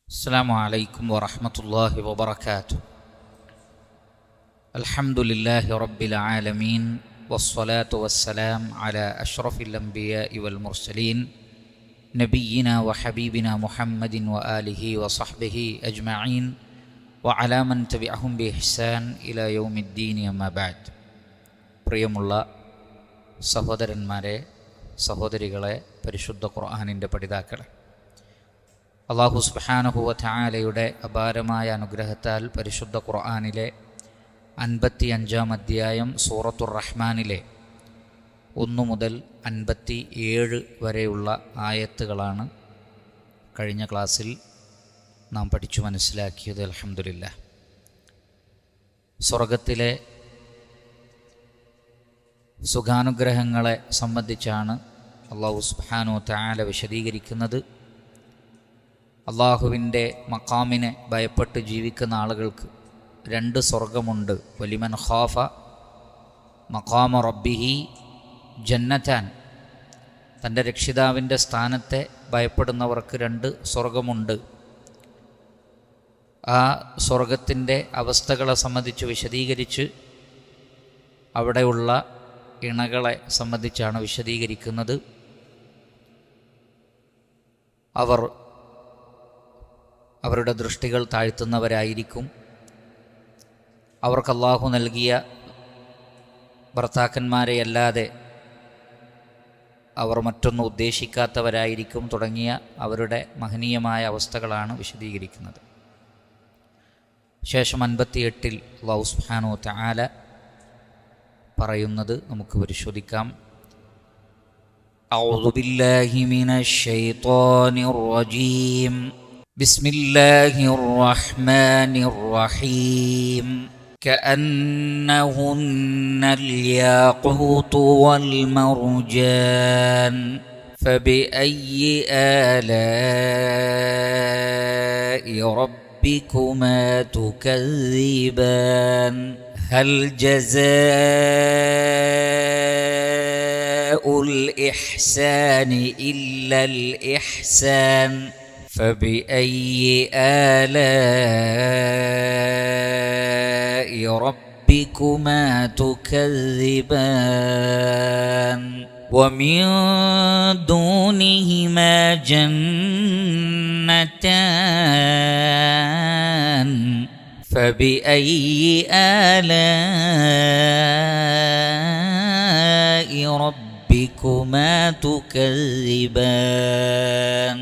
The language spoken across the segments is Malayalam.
അസ്സലാമു അലൈക്കും വറഹ്മത്തുള്ളാഹി വബറകാതുഹു. അൽഹംദുലില്ലാഹി റബ്ബിൽ ആലമീൻ വസ്സലാത്തു വസ്സലാം അലാ അഷ്റഫിൽ അംബിയാഇ വൽ മുർസലീൻ നബിയ്യിനാ വഹബീബിനാ മുഹമ്മദിൻ വആലിഹി വസഹ്ബിഹി അജ്മഈൻ വഅലാ മൻ തബിഅഹും ബിഇഹ്സാൻ ഇലാ യൗമിദ്ദീൻ അമ്മാ ബഅദ്. പ്രിയമുള്ള സഹോദരന്മാരെ, സഹോദരികളെ, പരിശുദ്ധ ഖുർആനിൻ്റെ പഠിതാക്കളെ, അല്ലാഹു സുബ്ഹാനഹു വ തആലയുടെ അപാരമായ അനുഗ്രഹത്താൽ പരിശുദ്ധ ഖുർആനിലെ 55-ാം അധ്യായം സൂറത്തുർ റഹ്മാനിലെ 1 മുതൽ 57 വരെയുള്ള ആയത്തുകളാണ് കഴിഞ്ഞ ക്ലാസ്സിൽ നാം പഠിച്ചു മനസ്സിലാക്കിയത്. അൽഹംദുലില്ലാഹ്. സ്വർഗത്തിലെ സുഖാനുഗ്രഹങ്ങളെ സംബന്ധിച്ചാണ് അല്ലാഹു സുബ്ഹാനഹു വ തആല വിശദീകരിക്കുന്നത്. അള്ളാഹുവിൻ്റെ മഖാമിനെ ഭയപ്പെട്ട് ജീവിക്കുന്ന ആളുകൾക്ക് 2 സ്വർഗമുണ്ട്. വലിമൻ ഖാഫ മഖാമ റബ്ബിഹി ജന്നതാൻ. തൻ്റെ രക്ഷിതാവിൻ്റെ സ്ഥാനത്തെ ഭയപ്പെടുന്നവർക്ക് 2 സ്വർഗമുണ്ട്. ആ സ്വർഗത്തിൻ്റെ അവസ്ഥകളെ സംബന്ധിച്ച് വിശദീകരിച്ച് അവിടെയുള്ള ഇണകളെ സംബന്ധിച്ചാണ് വിശദീകരിക്കുന്നത്. അവരുടെ ദൃഷ്ടികൾ താഴ്ത്തുന്നവരായിരിക്കും. അവർക്ക് അല്ലാഹു നൽകിയ ഭർത്താക്കന്മാരെയല്ലാതെ അവർ മറ്റൊന്നും ഉദ്ദേശിക്കാത്തവരായിരിക്കും. തുടങ്ങിയ അവരുടെ മഹനീയമായ അവസ്ഥകളാണ് വിശദീകരിക്കുന്നത്. ശേഷം 58-ൽ അല്ലാഹു സുബ്ഹാനഹു വ തആല പറയുന്നത് നമുക്ക് പരിശോധിക്കാം. അഊദു ബില്ലാഹി മിനശ് ശൈത്വാനിർ റജീം. ബിസ്മില്ലാഹിർ റഹ്മാനിർ റഹീം. കഅന്നഹുന്നൽ യാഖൂതു വൽ മർജാൻ ഫബിഅയ്യി ആലാഇ റബ്ബികുമാ തുകദ്ദിബാൻ ഹൽ ജസാഉൽ ഇഹ്സാനി ഇല്ലൽ ഇഹ്സാൻ فبأي آلاء ربكما تكذبان ومن دونهما جنتان فبأي آلاء ربكما تكذبان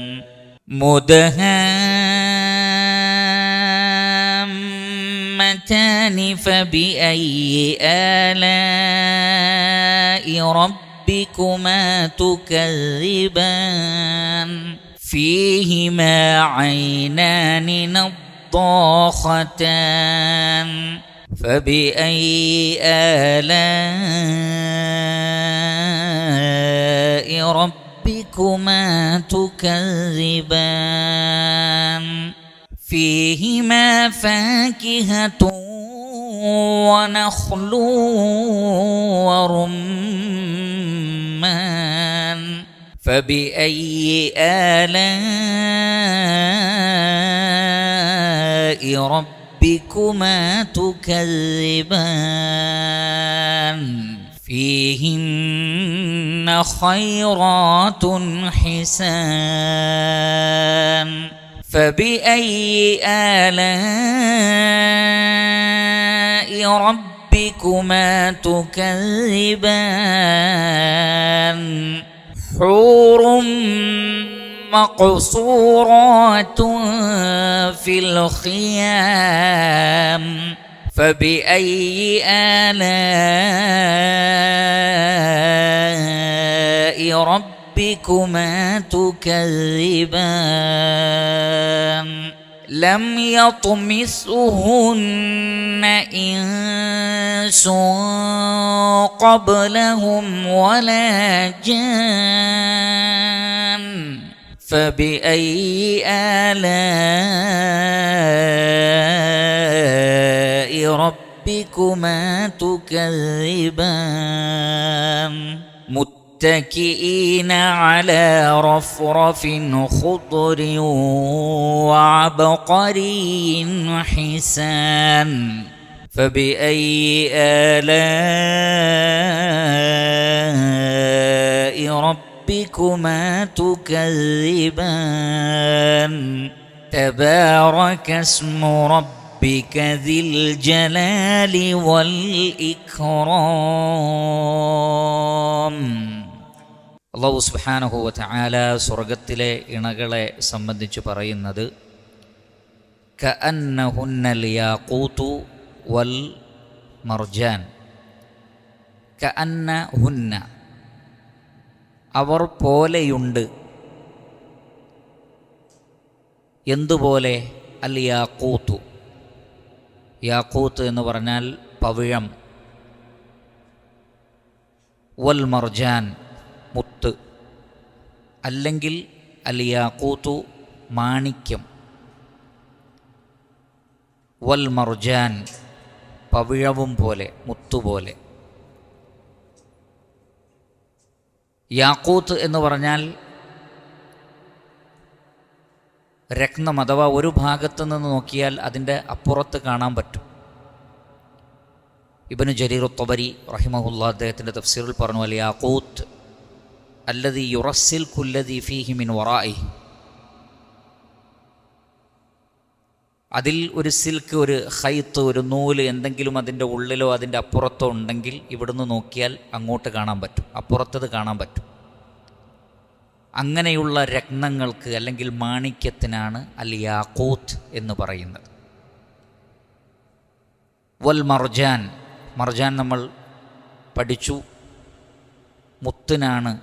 مدهامتان فبأي آلاء ربكما تكذبان فيهما عينان نضاختان فبأي آلاء ربكما تكذبان فيهما فاكهة ونخل ورمان فبأي آلاء ربكما تكذبان فيهن خيرات حسان فبأي آلاء ربكما تكذبان حور مقصورات في الخيام فبأي آلاء ربكما تكذبان لم يطمثهن إنس قبلهم ولا جان فبأي آلاء ربكما تكذبان متكئين على رفرف خضر وعبقري حسان فبأي آلاء ربكما تكذبان تبارك اسم ربك ذي الجلال والإكرام. അല്ലാഹു സുബ്ഹാനഹു വ തആല സ്വർഗ്ഗത്തിലെ ഇണകളെ സംബന്ധിച്ച് പറയുന്നത് കഅന്നഹുന്നൽ യാഖൂതു വൽ മർജാൻ. കഅന്നഹുന്ന അവർ പോലെയുണ്ട്. എന്തുപോലെ? അൽ യാഖൂത്തു. യാഖൂത്ത് എന്ന് പറഞ്ഞാൽ പവിഴം. വൽ മർജാൻ മുത്ത്, അല്ലെങ്കിൽ അൽ യാഖൂത്തു മാണിക്യം. വൽ മർജാൻ പവിഴവും പോലെ, മുത്തുപോലെ. യാഖൂത്ത് എന്ന് പറഞ്ഞാൽ രത്നം, അഥവാ ഒരു ഭാഗത്ത് നിന്ന് നോക്കിയാൽ അതിൻ്റെ അപ്പുറത്ത് കാണാൻ പറ്റും. ഇബ്നു ജരീർ ത്വബരി റഹിമഹുല്ലാഹ് അദ്ദേഹത്തിൻ്റെ തഫ്സീറിൽ പറഞ്ഞു, അൽ യാഖൂത്ത് അല്ലദീ യുറസ്സിൽ കുല്ലദീ ഫീഹി മിൻ വറാഇഹി. അതിൽ ഒരു സിൽക്ക്, ഒരു ഖൈത്ത്, ഒരു നൂല് എന്തെങ്കിലും അതിൻ്റെ ഉള്ളിലോ അതിൻ്റെ അപ്പുറത്തോ ഉണ്ടെങ്കിൽ ഇവിടുന്ന് നോക്കിയാൽ അങ്ങോട്ട് കാണാൻ പറ്റും, അപ്പുറത്തത് കാണാൻ പറ്റും. അങ്ങനെയുള്ള രത്നങ്ങൾക്ക് അല്ലെങ്കിൽ മാണിക്യത്തിനാണ് അൽ യാഖൂത്ത് എന്ന് പറയുന്നത്. വൽ മർജാൻ, മർജാൻ നമ്മൾ പഠിച്ചു, മുത്തിനാണ്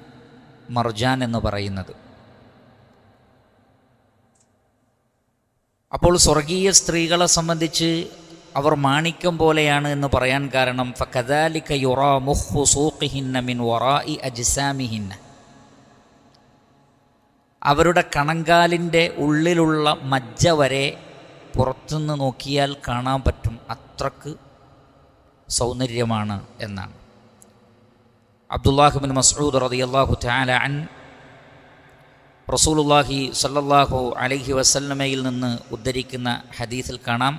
മർജാൻ എന്ന് പറയുന്നത്. അപ്പോൾ സ്വർഗീയ സ്ത്രീകളെ സംബന്ധിച്ച് അവർ മാണിക്യം പോലെയാണ് എന്ന് പറയാൻ കാരണം ഫകദാലിക യുറാ മുഖ്ഫു സൂഖിഹിന്ന മിൻ വറാഇ അജ്സാമിഹിന്ന. അവരുടെ കണങ്കാലിൻ്റെ ഉള്ളിലുള്ള മജ്ജ വരെ പുറത്തുനിന്ന് നോക്കിയാൽ കാണാൻ പറ്റും, അത്രക്ക് സൗന്ദര്യമാണ് എന്നാണ്. അബ്ദുല്ലാഹ് ഇബ്നു മസ്ഊദ് റളിയല്ലാഹു തആല അൻ റസൂലുള്ളാഹി സ്വല്ലല്ലാഹു അലൈഹി വസല്ലമയിൽ നിന്ന് ഉദ്ധരിക്കുന്ന ഹദീസിൽ കാണാം,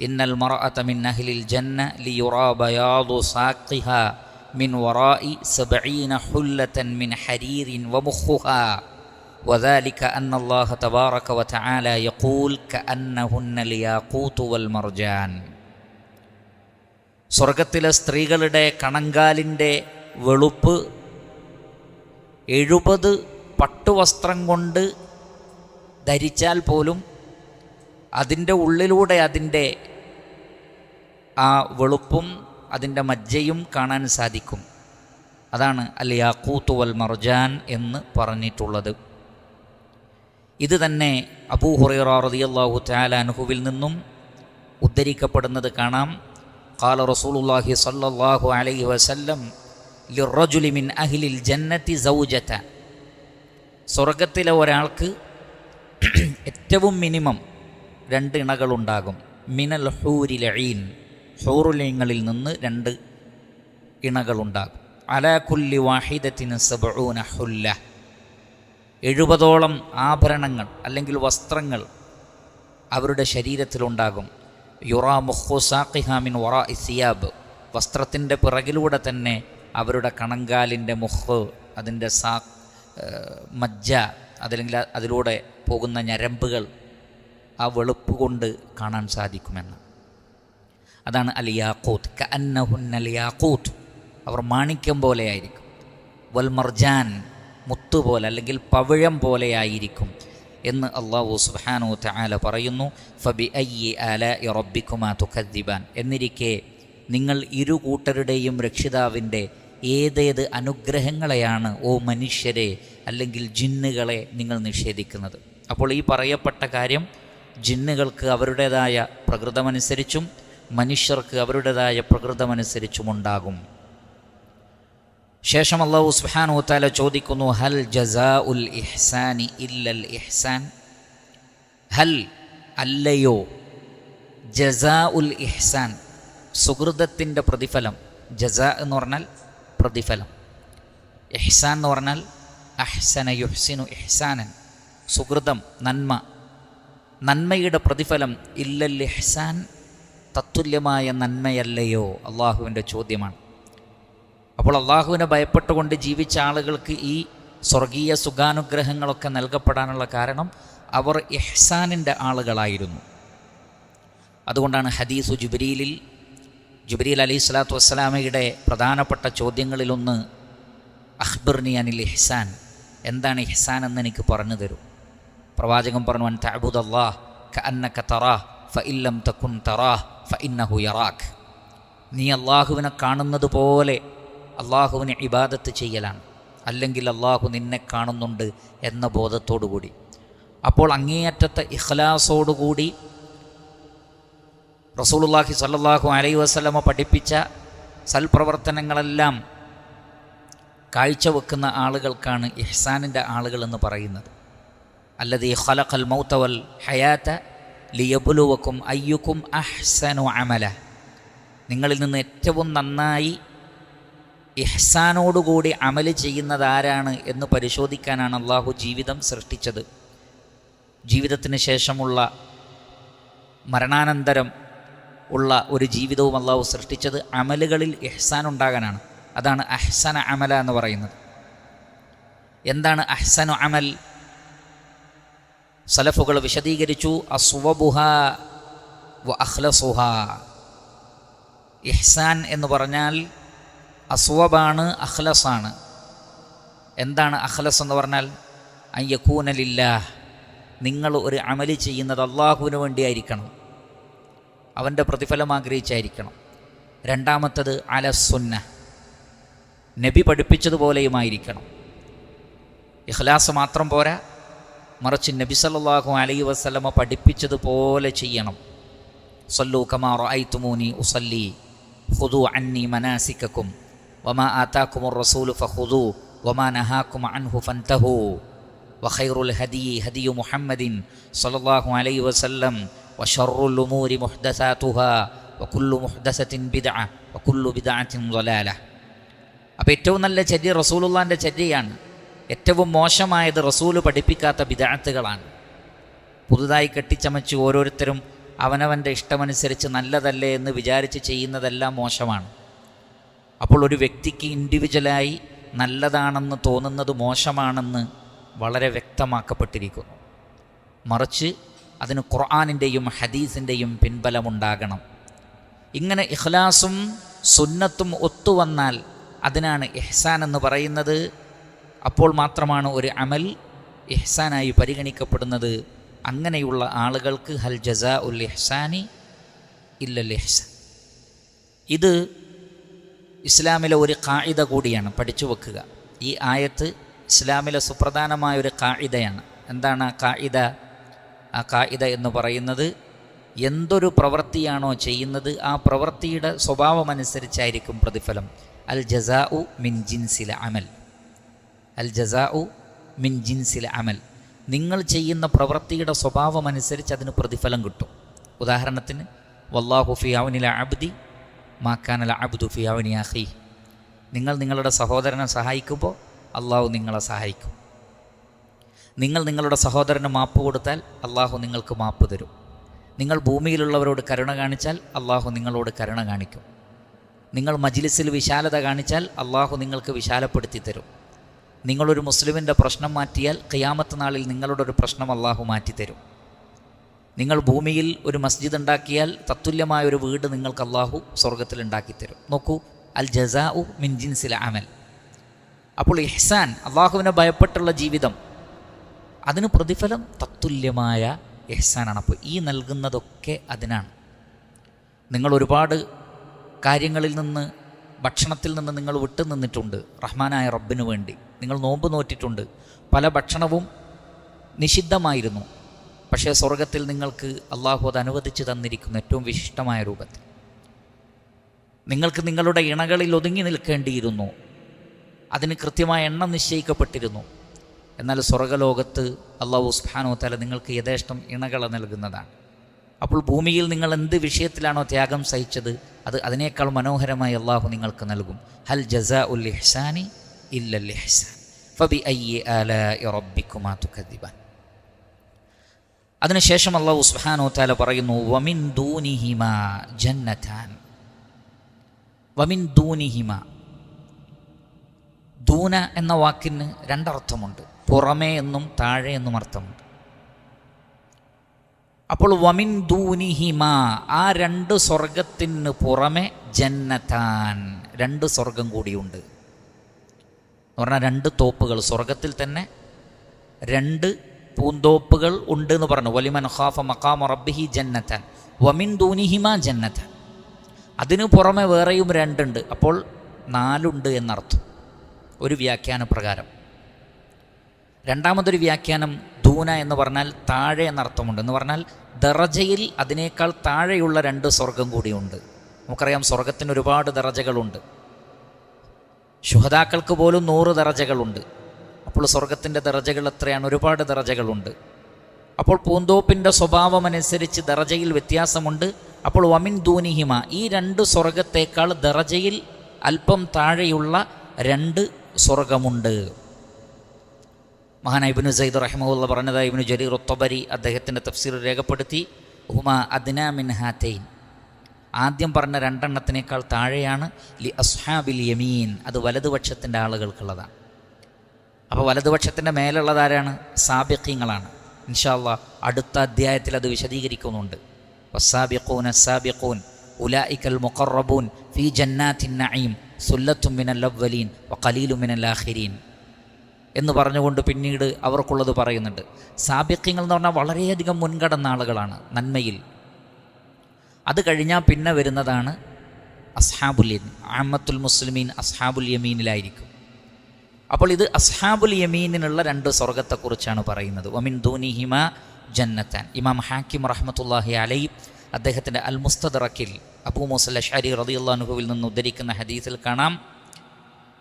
ഇന്നൽ മർഅത മിൻ അഹ്ലിൽ ജന്ന ലിയുറാ ബയാദു സാഖിഹാ മിൻ വറാഇ 70 ഹുല്ലതൻ മിൻ ഹരീരിൻ വമുഖുഹാ വദാലിക അന്നല്ലാഹ തബാറക വതആല യഖൂൽ കഅന്നഹുന്നൽ യാഖൂതു വൽ മർജാൻ. സ്വർഗത്തിലെ സ്ത്രീകളുടെ കണങ്കാലിൻ്റെ വെളുപ്പ് 70 പട്ടുവസ്ത്രം കൊണ്ട് ധരിച്ചാൽ പോലും അതിൻ്റെ ഉള്ളിലൂടെ അതിൻ്റെ ആ വെളുപ്പും അതിൻ്റെ മജ്ജയും കാണാൻ സാധിക്കും. അതാണ് അൽ യാഖൂത്ത് വൽ മർജാൻ എന്ന് പറഞ്ഞിട്ടുള്ളത്. ഇത് തന്നെ അബൂ ഹുറൈറ റളിയല്ലാഹു തആല അൻഹുവിൽ നിന്നും ഉദ്ധരിക്കപ്പെടുന്നത് കാണാം. ഖാല റസൂലുള്ളാഹി സ്വല്ലല്ലാഹു അലൈഹി വസല്ലം ലിർറജുലി മിൻ അഹ്ലിൽ ജന്നതി സൗജത. സ്വർഗത്തിലെ ഒരാൾക്ക് ഏറ്റവും മിനിമം 2 ഇണകളുണ്ടാകും. മിനൽ ഹൂരിൽ ഈൻ, ഹൂറുലൈങ്ങളിൽ നിന്ന് 2 ഇണകളുണ്ടാകും. അലാ കുല്ലി വാഹിദത്തിൻ 70 ഹുല്ല. 70ഓളം ആഭരണങ്ങൾ അല്ലെങ്കിൽ വസ്ത്രങ്ങൾ അവരുടെ ശരീരത്തിലുണ്ടാകും. യുറാ മുഖ്ഫു സാഖിഹാ മിൻ വറാഇ സിയാബ്. വസ്ത്രത്തിൻ്റെ പിറകിലൂടെ തന്നെ അവരുടെ കണങ്കാലിൻ്റെ മുഖ്, അതിൻ്റെ മജ്ജ, അതല്ലെങ്കിൽ അതിലൂടെ പോകുന്ന ഞരമ്പുകൾ ആ വെളുപ്പ് കൊണ്ട് കാണാൻ സാധിക്കുമെന്ന്. അതാണ് അൽ യാഖൂത്ത്. കഅന്നഹുന്നൽ യാഖൂത്ത്, അവർ മാണിക്യം പോലെയായിരിക്കും. വൽ മർജാൻ, മുത്തുപോലെ അല്ലെങ്കിൽ പവിഴം പോലെയായിരിക്കും എന്ന് അല്ലാഹു സുബ്ഹാനഹു വ തആല പറയുന്നു. ഫബിഅയ്യി ആലാഇ റബ്ബികുമാ തുകദ്ദിബാൻ. എന്നിരിക്കെ നിങ്ങൾ ഇരു കൂട്ടരുടെയും രക്ഷിതാവിൻ്റെ ഏതേത് അനുഗ്രഹങ്ങളെയാണ് ഓ മനുഷ്യരെ അല്ലെങ്കിൽ ജിന്നുകളെ നിങ്ങൾ നിഷേധിക്കുന്നത്. അപ്പോൾ ഈ പറയപ്പെട്ട കാര്യം ജിന്നുകൾക്ക് അവരുടേതായ പ്രകൃതമനുസരിച്ചും മനുഷ്യർക്ക് അവരുടേതായ പ്രകൃതമനുസരിച്ചുമുണ്ടാകും. ശേഷം അല്ലാഹു സുബ്ഹാനഹു വ തആല ചോദിക്കുന്നു, ഹൽ ജസാഉൽ ഇഹ്സാനി ഇല്ലൽ ഇഹ്സാൻ. ഹൽ, അല്ലയോ, ജസാഉൽ ഇഹ്സാൻ, സുഹൃതത്തിൻ്റെ പ്രതിഫലം. ജസാ എന്ന് പറഞ്ഞാൽ പ്രതിഫലം. ഇഹ്സാൻ എന്ന് പറഞ്ഞാൽ അഹ്സന യുഹ്സിനു ഇഹ്സാനൻ, സുഹൃതം, നന്മ, നന്മയുടെ പ്രതിഫലം. ഇല്ലൽ ഇഹ്സാൻ, തത്തുല്യമായ നന്മയല്ലയോ? അള്ളാഹുവിൻ്റെ ചോദ്യമാണ്. അപ്പോൾ അള്ളാഹുവിനെ ഭയപ്പെട്ടുകൊണ്ട് ജീവിച്ച ആളുകൾക്ക് ഈ സ്വർഗീയ സുഖാനുഗ്രഹങ്ങളൊക്കെ നൽകപ്പെടാനുള്ള കാരണം അവർ ഇഹ്സാനിൻ്റെ ആളുകളായിരുന്നു. അതുകൊണ്ടാണ് ഹദീസു ജിബ്രീൽ അലൈഹി സ്വലാത്തു വസ്സലാമയുടെ പ്രധാനപ്പെട്ട ചോദ്യങ്ങളിലൊന്ന് അഖ്ബിർനി അനിൽ ഇഹ്സാൻ, എന്താണ് ഇഹ്സാൻ എന്ന് എനിക്ക് പറഞ്ഞു തരൂ. പ്രവാചകൻ പറഞ്ഞു, അൻ തഅബുദല്ലാഹ് കഅന്നക തറാഹ് ഫഇല്ലം തകുൻ തറാഹ് ഫഇന്നഹു യറാക്. നീ അള്ളാഹുവിനെ കാണുന്നത് പോലെ അള്ളാഹുവിനെ ഇബാദത്ത് ചെയ്യലാണ്, അല്ലെങ്കിൽ അള്ളാഹു നിന്നെ കാണുന്നുണ്ട് എന്ന ബോധത്തോടുകൂടി. അപ്പോൾ അങ്ങേയറ്റത്തെ ഇഖ്ലാസോടുകൂടി റസൂലുള്ളാഹി സ്വല്ലല്ലാഹു അലൈഹി വസല്ലമ പഠിപ്പിച്ച സൽപ്രവർത്തനങ്ങളെല്ലാം കാഴ്ചവെക്കുന്ന ആളുകൾക്കാണ് ഇഹ്സാനിൻ്റെ ആളുകളെന്ന് പറയുന്നത്. അല്ലദീ ഖലഖൽ മൗത വൽ ഹയാത ലിയബ്ലുവക്കും അയ്യുക്കും അഹ്സനു അമല. നിങ്ങളിൽ നിന്ന് ഏറ്റവും നന്നായി ഇഹ്സാനോടുകൂടി അമല് ചെയ്യുന്നത് ആരാണ് എന്ന് പരിശോധിക്കാനാണ് അള്ളാഹു ജീവിതം സൃഷ്ടിച്ചത്. ജീവിതത്തിന് ശേഷമുള്ള മരണാനന്തരം ഉള്ള ഒരു ജീവിതവും അള്ളാഹു സൃഷ്ടിച്ചത് അമലുകളിൽ ഇഹ്സാൻ ഉണ്ടാകാനാണ്. അതാണ് അഹ്സന അമല എന്ന് പറയുന്നത്. എന്താണ് അഹ്സനു അമൽ? സലഫുകൾ വിശദീകരിച്ചു, അസ്വബുഹ വ അഖ്ലസുഹ. ഇഹ്സാൻ എന്ന് പറഞ്ഞാൽ അസ്വബാണ്, അഖ്ലസാണ്. എന്താണ് അഖ്ലസ് എന്ന് പറഞ്ഞാൽ? അയ്യകൂന ലില്ലാഹ്, നിങ്ങൾ ഒരു അമല് ചെയ്യുന്നത് അള്ളാഹുവിന് വേണ്ടിയായിരിക്കണം, അവൻ്റെ പ്രതിഫലം ആഗ്രഹിച്ചായിരിക്കണം. രണ്ടാമത്തത് അലസുന്ന, നബി പഠിപ്പിച്ചതുപോലെയുമായിരിക്കണം. ഇഖ്ലാസ് മാത്രം പോരാ, മറിച്ച് നബി സല്ലല്ലാഹു അലൈഹി വസല്ലമ പഠിപ്പിച്ചതുപോലെ ചെയ്യണം. സല്ലു കമാ റഅയ്തുമൂനി ഉസല്ലി ഖുദൂ അന്നി മനാസികക്കും വമാ ആതാകുമുർ റസൂലു ഫഖുദൂ വമാ നഹാകും അൻഹു ഫൻതഹൂ വഖൈറുൽ ഹദിയി ഹദിയു മുഹമ്മദിൻ സല്ലല്ലാഹു അലൈഹി വസല്ലം വശർറുൽ ഉമൂരി മുഹ്ദസാതുഹാ വകുല്ലു മുഹ്ദസത്തിൻ ബിദ്അ വകുല്ലു ബിദ്അത്തിൻ ളലാല. അപ്പോൾ ഏറ്റവും നല്ല ചര്യ റസൂലുള്ളാഹിൻ്റെ ചര്യയാണ്. ഏറ്റവും മോശമായത് റസൂല് പഠിപ്പിക്കാത്ത ബിദ്അത്തുകളാണ്. പുതുതായി കെട്ടിച്ചമച്ച് ഓരോരുത്തരും അവനവൻ്റെ ഇഷ്ടമനുസരിച്ച് നല്ലതല്ലേ എന്ന് വിചാരിച്ച് ചെയ്യുന്നതെല്ലാം മോശമാണ്. അപ്പോൾ ഒരു വ്യക്തിക്ക് ഇൻഡിവിജ്വലായി നല്ലതാണെന്ന് തോന്നുന്നത് മോശമാണെന്ന് വളരെ വ്യക്തമാക്കപ്പെട്ടിരിക്കുന്നു. മറിച്ച് അതിന് ഖുർആനിൻ്റെയും ഹദീസിൻ്റെയും പിൻബലമുണ്ടാകണം. ഇങ്ങനെ ഇഖ്ലാസും സുന്നത്തും ഒത്തുവന്നാൽ അതിനാണ് ഇഹ്സാൻ എന്ന് പറയുന്നത്. അപ്പോൾ മാത്രമാണ് ഒരു അമൽ ഇഹ്സാനായി പരിഗണിക്കപ്പെടുന്നത്. അങ്ങനെയുള്ള ആളുകൾക്ക് ഹൽ ജസാ ഉൽ ഇഹ്സാനി ഇല്ലൽ ഇഹ്സാൻ. ഇത് ഇസ്ലാമിലെ ഒരു ഖാഇദ കൂടിയാണ്, പഠിച്ചു വെക്കുക. ഈ ആയത്ത് ഇസ്ലാമിലെ സുപ്രധാനമായ ഒരു ഖാഇദയാണ്. എന്താണ് ആ ഖാഇദ? ആ ഖാഇദ എന്ന് പറയുന്നത്, എന്തൊരു പ്രവൃത്തിയാണോ ചെയ്യുന്നത് ആ പ്രവൃത്തിയുടെ സ്വഭാവമനുസരിച്ചായിരിക്കും പ്രതിഫലം. അൽ ജസാഉ മിൻ ജിൻസിൽ അമൽ. അൽ ജസാഉ മിൻ ജിൻസിൽ അമൽ. നിങ്ങൾ ചെയ്യുന്ന പ്രവൃത്തിയുടെ സ്വഭാവമനുസരിച്ച് അതിന് പ്രതിഫലം കിട്ടും. ഉദാഹരണത്തിന്, വല്ലാഹു ഫി ഔനിൽ അബ്ദി മാ കാനൽ അബ്ദു ഫി ഔനി അഖീ. നിങ്ങൾ നിങ്ങളുടെ സഹോദരനെ സഹായിക്കുമ്പോൾ അള്ളാഹു നിങ്ങളെ സഹായിക്കും. നിങ്ങൾ നിങ്ങളുടെ സഹോദരന് മാപ്പ് കൊടുത്താൽ അള്ളാഹു നിങ്ങൾക്ക് മാപ്പ് തരും. നിങ്ങൾ ഭൂമിയിലുള്ളവരോട് കരുണ കാണിച്ചാൽ അള്ളാഹു നിങ്ങളോട് കരുണ കാണിക്കും. നിങ്ങൾ മജ്ലിസിൽ വിശാലത കാണിച്ചാൽ അള്ളാഹു നിങ്ങൾക്ക് വിശാലപ്പെടുത്തി തരും. നിങ്ങളൊരു മുസ്ലിമിൻ്റെ പ്രശ്നം മാറ്റിയാൽ ഖിയാമത്ത് നാളിൽ നിങ്ങളുടെ ഒരു പ്രശ്നം അള്ളാഹു മാറ്റിത്തരും. നിങ്ങൾ ഭൂമിയിൽ ഒരു മസ്ജിദ് ഉണ്ടാക്കിയാൽ തത്തുല്യമായൊരു വീട് നിങ്ങൾക്ക് അള്ളാഹു സ്വർഗത്തിൽ ഉണ്ടാക്കിത്തരും. നോക്കൂ, അൽ ജസാഉ മിൻ ജിൻസിൽ അമൽ. അപ്പോൾ ഇഹ്സാൻ, അള്ളാഹുവിനെ ഭയപ്പെട്ടുള്ള ജീവിതം, അതിന് പ്രതിഫലം തത്തുല്യമായ ഇഹ്സാനാണ്. അപ്പോൾ ഈ നൽകുന്നതൊക്കെ അതിനാണ്. നിങ്ങൾ ഒരുപാട് കാര്യങ്ങളിൽ നിന്ന്, ഭക്ഷണത്തിൽ നിന്ന് നിങ്ങൾ വിട്ടു നിന്നിട്ടുണ്ട് റഹ്മാനായ റബ്ബിന് വേണ്ടി. നിങ്ങൾ നോമ്പ് നോറ്റിട്ടുണ്ട്. പല ഭക്ഷണവും നിഷിദ്ധമായിരുന്നു. പക്ഷേ സ്വർഗത്തിൽ നിങ്ങൾക്ക് അള്ളാഹു അത് അനുവദിച്ച് തന്നിരിക്കുന്നു ഏറ്റവും വിശിഷ്ടമായ രൂപത്തിൽ. നിങ്ങൾക്ക് നിങ്ങളുടെ ഇണകളിൽ ഒതുങ്ങി നിൽക്കേണ്ടിയിരുന്നു. അതിന് കൃത്യമായ എണ്ണം നിശ്ചയിക്കപ്പെട്ടിരുന്നു. എന്നാൽ സ്വർഗലോകത്ത് അള്ളാഹു സുബ്ഹാനഹു വ തആല നിങ്ങൾക്ക് യഥേഷ്ടം ഇണകളെ നൽകുന്നതാണ്. അപ്പോൾ ഭൂമിയിൽ നിങ്ങൾ എന്ത് വിഷയത്തിലാണോ ത്യാഗം സഹിച്ചത്, അത് അതിനേക്കാൾ മനോഹരമായി അള്ളാഹു നിങ്ങൾക്ക് നൽകും. ഹൽ ജസാഉൽ ഇഹ്സാനി ഇല്ലൽ ഇഹ്സാൻ ഫബിഅയ്യി ആലാഇ റബ്ബിക്കുമാ തുകദ്ദിബാൻ. അതിനുശേഷം അല്ലാഹു സുബ്ഹാനഹു വ തആല പറയുന്നു വമിൻ ദൂനിഹിമാ ജന്നതാൻ. വമിൻ ദൂനിഹിമാ, ദൂന എന്ന വാക്കിന് രണ്ടർത്ഥമുണ്ട്. പുറമേ എന്നും താഴെ എന്നും അർത്ഥമുണ്ട്. അപ്പോൾ വമിൻ ദൂനിഹിമാ, ആ രണ്ട് സ്വർഗത്തിന് പുറമെ ജന്നതാൻ, രണ്ട് സ്വർഗം കൂടിയുണ്ട് എന്ന് പറഞ്ഞാൽ രണ്ട് തോപ്പുകൾ, സ്വർഗത്തിൽ തന്നെ രണ്ട് പൂന്തോപ്പുകൾ ഉണ്ട് എന്ന് പറഞ്ഞു. വലിമൻ ഖാഫ മഖാമ റബ്ബിഹി ജന്നതാൻ വമിൻ ദൂനിഹിമാ ജന്നതാൻ. അതിനു പുറമെ വേറെയും രണ്ടുണ്ട്, അപ്പോൾ നാലുണ്ട് എന്നർത്ഥം ഒരു വ്യാഖ്യാന പ്രകാരം. രണ്ടാമതൊരു വ്യാഖ്യാനം ദൂന എന്ന് പറഞ്ഞാൽ താഴെ എന്നർത്ഥമുണ്ട്. എന്ന് പറഞ്ഞാൽ ദറജയിൽ അതിനേക്കാൾ താഴെയുള്ള രണ്ട് സ്വർഗം കൂടിയുണ്ട്. നമുക്കറിയാം സ്വർഗത്തിന് ഒരുപാട് ദറജകളുണ്ട്. ശുഹദാക്കൾക്ക് പോലും 100 ദറജകളുണ്ട്. അപ്പോൾ സ്വർഗത്തിൻ്റെ ദറജകൾ എത്രയാണ്? ഒരുപാട് ദറജകളുണ്ട്. അപ്പോൾ പൂന്തോപ്പിൻ്റെ സ്വഭാവമനുസരിച്ച് ദറജയിൽ വ്യത്യാസമുണ്ട്. അപ്പോൾ വമിൻ ദൂനിഹിമ, ഈ രണ്ട് സ്വർഗത്തേക്കാൾ ദറജയിൽ അല്പം താഴെയുള്ള രണ്ട് സ്വർഗമുണ്ട്. മഹാനായ ഇബ്നു സൈദ് റഹിമഹുല്ലാഹ് പറഞ്ഞതായി ഇബ്നു ജരീർ അത്ത്-തബരി അദ്ദേഹത്തിൻ്റെ തഫ്സീർ രേഖപ്പെടുത്തി, ഹുമാ അദ്നാ മിൻ ഹാതൈൻ, ആദ്യം പറഞ്ഞ രണ്ടെണ്ണത്തിനേക്കാൾ താഴെയാണ് ലി അസ്ഹാബിൽ യമീൻ, അത് വലതുപക്ഷത്തിൻ്റെ ആളുകൾക്കുള്ളതാണ്. അപ്പോൾ വലതുപക്ഷത്തിൻ്റെ മേലുള്ളതാരാണ്? സാബിഖീങ്ങളാണ്. ഇൻഷാ അല്ലാഹ് അടുത്ത അധ്യായത്തിൽ അത് വിശദീകരിക്കുന്നുണ്ട്. വസ്സാബിഖൂന അസ്സാബിഖൂൻ ഉലൈകൽ മുഖറബൂൻ ഫീ ജന്നാത്തിൻ നഈം സുല്ലത്തും മിനൽ അവ്വലീൻ വഖലീലും മിനൽ ആഖിരീൻ എന്ന് പറഞ്ഞുകൊണ്ട് പിന്നീട് അവർക്കുള്ളത് പറയുന്നുണ്ട്. സാബിഖീങ്ങൾ എന്ന് പറഞ്ഞാൽ വളരെയധികം മുൻകടന്ന ആളുകളാണ് നന്മയിൽ. അത് കഴിഞ്ഞാൽ പിന്നെ വരുന്നതാണ് അസ്ഹാബുൽ യമീൻ. അമ്മത്തുൽ മുസ്ലിമീൻ അസ്ഹാബുൽ യമീനിലായിരിക്കും. അപ്പോൾ ഇത് അസ്ഹാബുൽ യമീനിനുള്ള രണ്ട് സ്വർഗത്തെക്കുറിച്ചാണ് പറയുന്നത്. വമിൻ ദൂനിഹിമ ജന്നത്താൻ. ഇമാം ഹാക്കിം റഹ്മത്തുള്ളാഹി അലൈഹി അദ്ദേഹത്തിൻ്റെ അൽ മുസ്തദറക്കിൽ അബൂ മൂസ അശ്അരി റളിയല്ലാഹു അൻഹുവിൽ നിന്ന് ഉദ്ധരിക്കുന്ന ഹദീസിൽ കാണാം,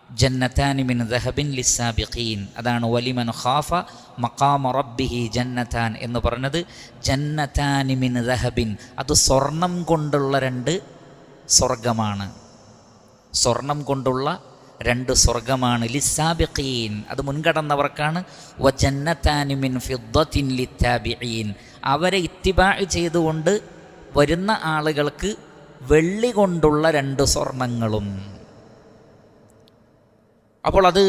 ജന്നത്താനി മിൻ ദഹബിൻ ലിസ്സാബിഖീൻ. അതാണ് വലിമൻ ഖാഫ മഖാമ റബ്ബിഹി ജന്നത്താൻ എന്ന് പറഞ്ഞത്. ജന്നത്താനി മിൻ ദഹബിൻ, അത് സ്വർണം കൊണ്ടുള്ള രണ്ട് സ്വർഗമാണ്. സ്വർണം കൊണ്ടുള്ള രണ്ട് സ്വർഗമാണ്. ലിസ്സാബിഖീൻ, അത് മുൻകടന്നവർക്കാണ്. വ ജന്നത്താനി മിൻ ഫിദ്ദത്തിൻ ലിത്താബിഈൻ, അവരെ ഇത്തിബാ ചെയ്തുകൊണ്ട് വരുന്ന ആളുകൾക്ക് വെള്ളി കൊണ്ടുള്ള രണ്ട് സ്വർണങ്ങളും. അപ്പോൾ അത്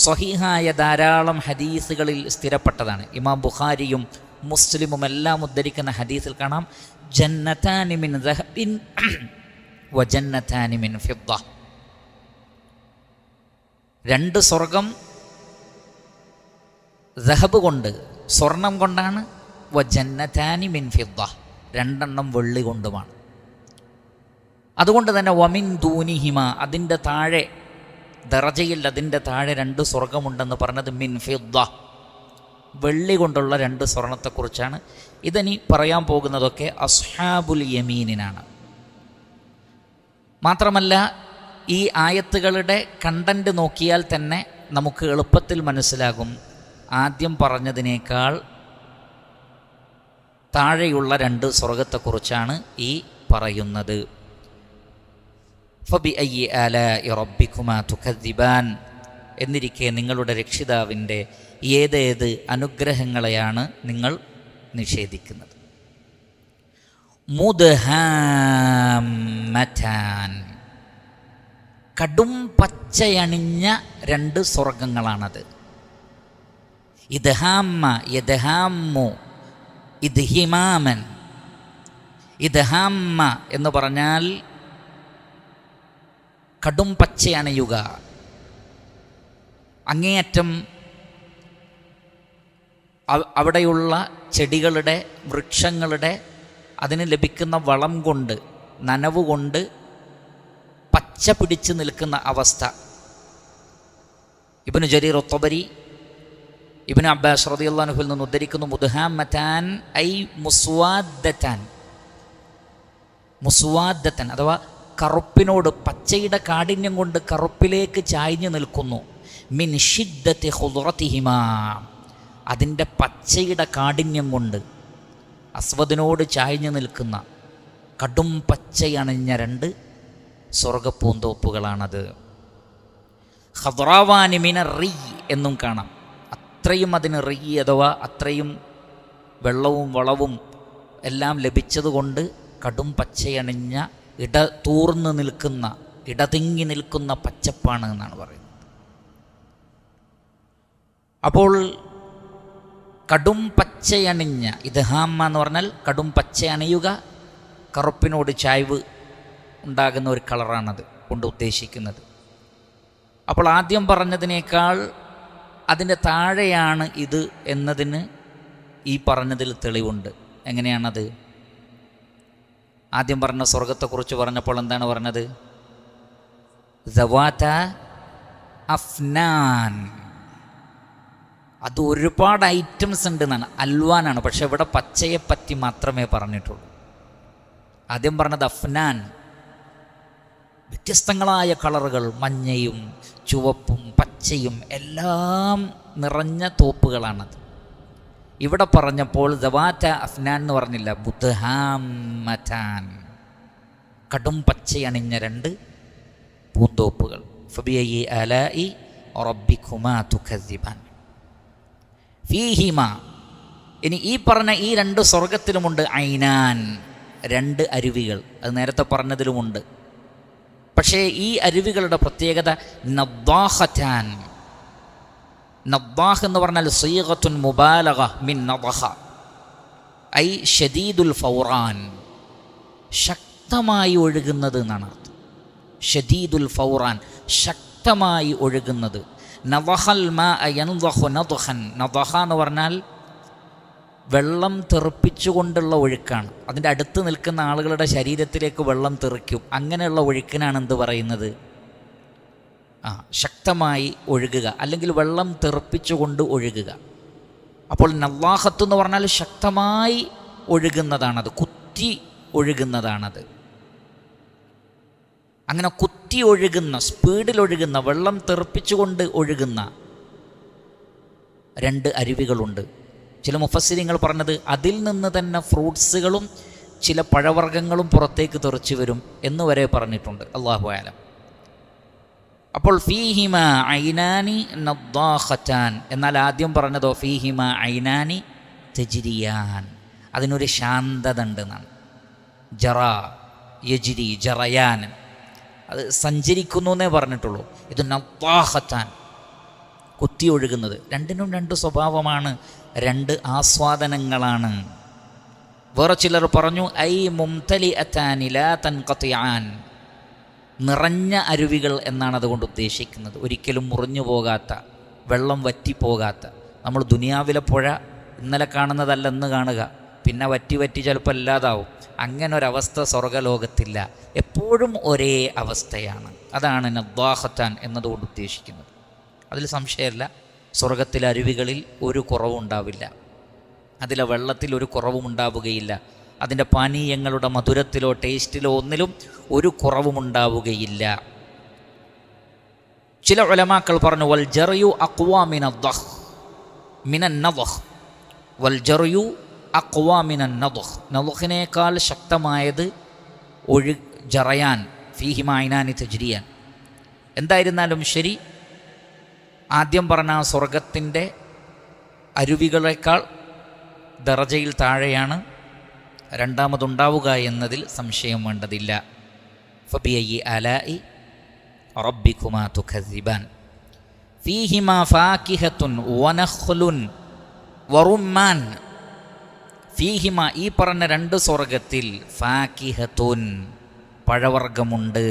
സ്വഹീഹായ ധാരാളം ഹദീസുകളിൽ സ്ഥിരപ്പെട്ടതാണ്. ഇമാം ബുഖാരിയും മുസ്ലിമും എല്ലാം ഉദ്ധരിക്കുന്ന ഹദീസിൽ കാണാം, ജന്നതാനി മിൻ ദഹബിൻ വ ജന്നതാനി മിൻ ഫിദ്ദ, രണ്ട് സ്വർഗം ദഹബ് കൊണ്ട്, സ്വർണം കൊണ്ടാണ്. വ ജന്നതാനി മിൻ ഫിദ്ദ, രണ്ടെണ്ണം വെള്ളി കൊണ്ടുമാണ്. അതുകൊണ്ട് തന്നെ വമിൻ ദൂനിഹിമ, അതിൻ്റെ താഴെ ദറജയിൽ അതിൻ്റെ താഴെ രണ്ട് സ്വർഗമുണ്ടെന്ന് പറഞ്ഞത് മിൻ ഫിദ്ദ, വെള്ളി കൊണ്ടുള്ള രണ്ട് സ്വർണത്തെക്കുറിച്ചാണ്. ഇതിനി പറയാൻ പോകുന്നതൊക്കെ അസ്ഹാബുൽ യമീനിനാണ്. മാത്രമല്ല ഈ ആയത്തുകളുടെ കണ്ടന്റ് നോക്കിയാൽ തന്നെ നമുക്ക് എളുപ്പത്തിൽ മനസ്സിലാകും, ആദ്യം പറഞ്ഞതിനേക്കാൾ താഴെയുള്ള രണ്ട് സ്വർഗത്തെക്കുറിച്ചാണ് ഈ പറയുന്നത്. ഫബിഅയ്യി ആലാഇ റബ്ബിക്കുമാ തുകദ്ദിബാൻ എന്നിരിക്കെ നിങ്ങളുടെ രക്ഷിതാവിൻ്റെ ഏതേത് അനുഗ്രഹങ്ങളെയാണ് നിങ്ങൾ നിഷേധിക്കുന്നത്? മുദ്ഹാമ്മതാൻ, കടും പച്ചയണിഞ്ഞ രണ്ട് സ്വർഗങ്ങളാണത്. ഇദ്ഹാമ്മ യദ്ഹാമ്മു ഇദ്ഹിമാമൻ. ഇദ്ഹാമ്മ എന്ന് പറഞ്ഞാൽ കടും പച്ചയണയുക, അങ്ങേയറ്റം അവിടെയുള്ള ചെടികളുടെ വൃക്ഷങ്ങളുടെ അതിന് ലഭിക്കുന്ന വളം കൊണ്ട്, നനവ് കൊണ്ട് പച്ച പിടിച്ച് നിൽക്കുന്ന അവസ്ഥ. ഇബ്നു ജരീർ അത്ത്-തബരി ഇബ്നു അബ്ബാസ് റളിയല്ലാഹു അൻഹുവിൽ നിന്ന് ഉദ്ധരിക്കുന്നു, മുദ്ഹാമ്മതാൻ ഐ മുസ്വാദ്ദതാൻ. മുസ്വാദ്ദതൻ അഥവാ കറുപ്പിനോട്, പച്ചയുടെ കാഠിന്യം കൊണ്ട് കറുപ്പിലേക്ക് ചായ്ഞ്ഞു നിൽക്കുന്നു. മിൻ ഷിദ്ദത്തി ഖുദ്റതിഹിമാ, അതിൻ്റെ പച്ചയുടെ കാഠിന്യം കൊണ്ട് അസ്വദിനോട് ചായ്ഞ്ഞു നിൽക്കുന്ന കടും പച്ചയണിഞ്ഞ രണ്ട് സ്വർഗപ്പൂന്തോപ്പുകളാണത്. ഖദ്റാവാനി മിന റീ എന്നും കാണാം. അത്രയും അതിന് റീ അഥവാ അത്രയും വെള്ളവും വളവും എല്ലാം ലഭിച്ചതുകൊണ്ട് കടും പച്ചയണിഞ്ഞ തൂർന്ന് നിൽക്കുന്ന ഇടതിങ്ങി നിൽക്കുന്ന പച്ചപ്പാണ് എന്നാണ് പറയുന്നത്. അപ്പോൾ കടും പച്ചയണിഞ്ഞ ഇദ്ഹാമ എന്ന് പറഞ്ഞാൽ കടും പച്ചയണിയുക, കറുപ്പിനോട് ചായ്വ് ഉണ്ടാകുന്ന ഒരു കളറാണത് കൊണ്ട് ഉദ്ദേശിക്കുന്നത്. അപ്പോൾ ആദ്യം പറഞ്ഞതിനേക്കാൾ അതിൻ്റെ താഴെയാണ് ഇത് എന്നതിന് ഈ പറഞ്ഞതിൽ തെളിവുണ്ട്. എങ്ങനെയാണത്? ആദ്യം പറഞ്ഞ സ്വർഗത്തെക്കുറിച്ച് പറഞ്ഞപ്പോൾ എന്താണ് പറഞ്ഞത്? ദവാത അഫ്നാൻ, അത് ഒരുപാട് ഐറ്റംസ് ഉണ്ട് എന്നാണ്, അൽവാനാണ്. പക്ഷെ ഇവിടെ പച്ചയെപ്പറ്റി മാത്രമേ പറഞ്ഞിട്ടുള്ളൂ. ആദ്യം പറഞ്ഞത് അഫ്നാൻ, വ്യത്യസ്തങ്ങളായ കളറുകൾ, മഞ്ഞയും ചുവപ്പും പച്ചയും എല്ലാം നിറഞ്ഞ തോപ്പുകളാണത്. ഇവിടെ പറഞ്ഞപ്പോൾ ദവാത അഫ്നാൻ എന്ന് പറഞ്ഞില്ല, ബുദ്ഹാമതാൻ, കടും പച്ചയണിഞ്ഞ 2 പൂന്തോപ്പുകൾ. ഫബിഅയ്യി ആലാഇ റബ്ബിക്കുമാ തുകദ്ദിബാൻ ഫീഹിമ. ഇനി ഈ പറഞ്ഞ ഈ 2 സ്വർഗത്തിലുമുണ്ട് ഐനാൻ, 2 അരുവികൾ. അത് നേരത്തെ പറഞ്ഞതിലുമുണ്ട്. പക്ഷേ ഈ അരുവികളുടെ പ്രത്യേകത നദ്ദാഖതാൻ. നദ്ദാഖ് എന്ന് പറഞ്ഞാൽ സീഗത്തുൻ മുബാലഗ മിൻ നദഖ, ഐ ഷദീദുൽ ഫൗറാൻ, ശക്തമായി ഒഴുകുന്നത് എന്നാണ് അർത്ഥം. ഷദീദുൽ ഫൗറാൻ, ശക്തമായി ഒഴുകുന്നത്. നദഖൽ മാഅ യൻദഖു നദ്ഖൻ, നദഖ എന്ന് പറഞ്ഞാൽ വെള്ളം തെറിപ്പിച്ചുകൊണ്ടുള്ള ഒഴുക്കാണ്. അതിൻ്റെ അടുത്ത് നിൽക്കുന്ന ആളുകളുടെ ശരീരത്തിലേക്ക് വെള്ളം തെറിക്കും. അങ്ങനെയുള്ള ഒഴുക്കിനാണ് എന്ത് പറയുന്നത്? ശക്തമായി ഒഴുകുക, അല്ലെങ്കിൽ വെള്ളം തെറിപ്പിച്ചുകൊണ്ട് ഒഴുകുക. അപ്പോൾ നല്ലാഹത്ത് എന്ന് പറഞ്ഞാൽ ശക്തമായി ഒഴുകുന്നതാണത്, കുത്തി ഒഴുകുന്നതാണത്. അങ്ങനെ കുത്തി ഒഴുകുന്ന, സ്പീഡിൽ ഒഴുകുന്ന, വെള്ളം തെറിപ്പിച്ചുകൊണ്ട് ഒഴുകുന്ന 2 അരുവികളുണ്ട്. ചില മുഫസ്സിരിങ്ങൾ പറഞ്ഞത് അതിൽ നിന്ന് തന്നെ ഫ്രൂട്ട്സുകളും ചില പഴവർഗ്ഗങ്ങളും പുറത്തേക്ക് തെറിച്ചു വരും എന്ന് വരെ പറഞ്ഞിട്ടുണ്ട്. അല്ലാഹു അഅലം. അപ്പോൾ ഫീഹിമ ഐനാനി നദ്ദാഖതാൻ, എന്നാൽ ആദ്യം പറഞ്ഞതോ ഫീഹിമ ഐനാനി തജ്രിയാൻ, അതിനൊരു ശാന്തത ഉണ്ടെന്നാണ്. ജറ യജ്രി ജറയാൻ, അത് സഞ്ചരിക്കുന്നു എന്നേ പറഞ്ഞിട്ടുള്ളൂ. ഇത് നദ്ദാഖതാൻ, കുത്തി ഒഴുകുന്നത്. 2നും 2 സ്വഭാവമാണ്, 2 ആസ്വാദനങ്ങളാണ്. വേറെ ചിലർ പറഞ്ഞു ഐ മുംതലിഅതാനി ലാ തൻഖതിആൻ, നിറഞ്ഞ അരുവികൾ എന്നാണ് അതുകൊണ്ട് ഉദ്ദേശിക്കുന്നത്. ഒരിക്കലും മുറിഞ്ഞു പോകാത്ത, വെള്ളം വറ്റിപ്പോകാത്ത. നമ്മൾ ദുനിയാവിലെ പുഴ ഇന്നലെ കാണുന്നതല്ല ഇന്ന് കാണുക, പിന്നെ വറ്റി ചിലപ്പോൾ ഇല്ലാതാവും. അങ്ങനെ ഒരവസ്ഥ സ്വർഗലോകത്തില്ല, എപ്പോഴും ഒരേ അവസ്ഥയാണ്. അതാണ് നദ്ദാഖതാൻ എന്നതുകൊണ്ട് ഉദ്ദേശിക്കുന്നത്. അതിൽ സംശയമില്ല, സ്വർഗത്തിലെ അരുവികളിൽ ഒരു കുറവുണ്ടാവില്ല, അതിലെ വെള്ളത്തിൽ ഒരു കുറവും ഉണ്ടാവുകയില്ല. അതിൻ്റെ പാനീയങ്ങളുടെ മധുരത്തിലോ ടേസ്റ്റിലോ ഒന്നിലും ഒരു കുറവും ഉണ്ടാവുകയില്ല. ചില ഉലമാക്കൾ പറഞ്ഞു വൽ ജറയു അഖ്വാ മിനദ്ദഖ് മിനന്നദഖ്, വൽ ജറയു അഖ്വാ മിനന്നദഖ്, നദഖിനേക്കാൾ ശക്തമായത് ജറയാൻ, ഫീഹിമ ഐനാനി തജ്രിയാൻ. എന്തായിരുന്നാലും ശരി, ആദ്യം പറഞ്ഞ സ്വർഗത്തിൻ്റെ അരുവികളേക്കാൾ ദറജയിൽ താഴെയാണ് രണ്ടാമതുണ്ടാവുക എന്നതിൽ സംശയം വേണ്ടതില്ല. ഫബിഅയ്യി ആലാഇ റബ്ബിക്കുമാ തുകദ്ദിബാൻ ഫീഹിമാ ഫാകിഹത്തുൻ വനഖ്ലുൻ വറുമ്മാൻ. ഫീഹിമ, ഈ പറഞ്ഞ 2 സ്വർഗത്തിൽ, ഫാകിഹത്തുൻ പഴവർഗ്ഗമുണ്ട്,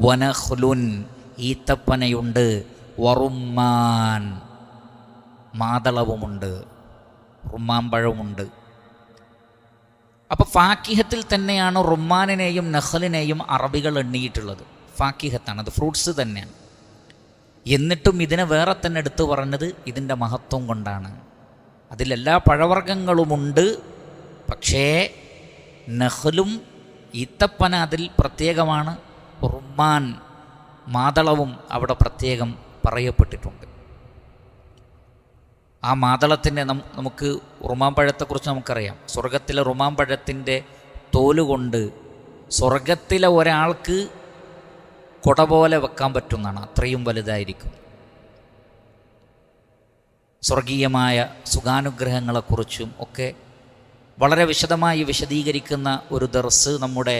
വനഖ്ലുൻ ഈത്തപ്പനയുണ്ട്, വറുമ്മാൻ മാതളവുമുണ്ട്, റുമ്മാൻ പഴവുമുണ്ട്. അപ്പോൾ ഫാക്കിഹത്തിൽ തന്നെയാണ് റുമ്മാനിനെയും നഖലിനെയും അറബികൾ എണ്ണിയിട്ടുള്ളത്. ഫാക്കിഹത്താണ്, അത് ഫ്രൂട്ട്സ് തന്നെയാണ്. എന്നിട്ടും ഇതിനെ വേറെ തന്നെ എടുത്തു പറഞ്ഞത് ഇതിൻ്റെ മഹത്വം കൊണ്ടാണ്. അതിലെല്ലാ പഴവർഗ്ഗങ്ങളുമുണ്ട്, പക്ഷേ നഖലും ഈത്തപ്പന അതിൽ പ്രത്യേകമാണ്, റുമ്മാൻ മാതളവും അവിടെ പ്രത്യേകം പറയപ്പെട്ടിട്ടുണ്ട്. ആ മാതളത്തിൻ്റെ നമുക്ക് റുമാൻ പഴത്തെക്കുറിച്ച് നമുക്കറിയാം. സ്വർഗത്തിലെ റുമാൻ പഴത്തിൻ്റെ തോലുകൊണ്ട് സ്വർഗത്തിലെ ഒരാൾക്ക് കുട പോലെ വെക്കാൻ പറ്റുന്നതാണ്, അത്രയും വലുതായിരിക്കും. സ്വർഗീയമായ സുഖാനുഗ്രഹങ്ങളെക്കുറിച്ചും ഒക്കെ വളരെ വിശദമായി വിശദീകരിക്കുന്ന ഒരു ദർസ് നമ്മുടെ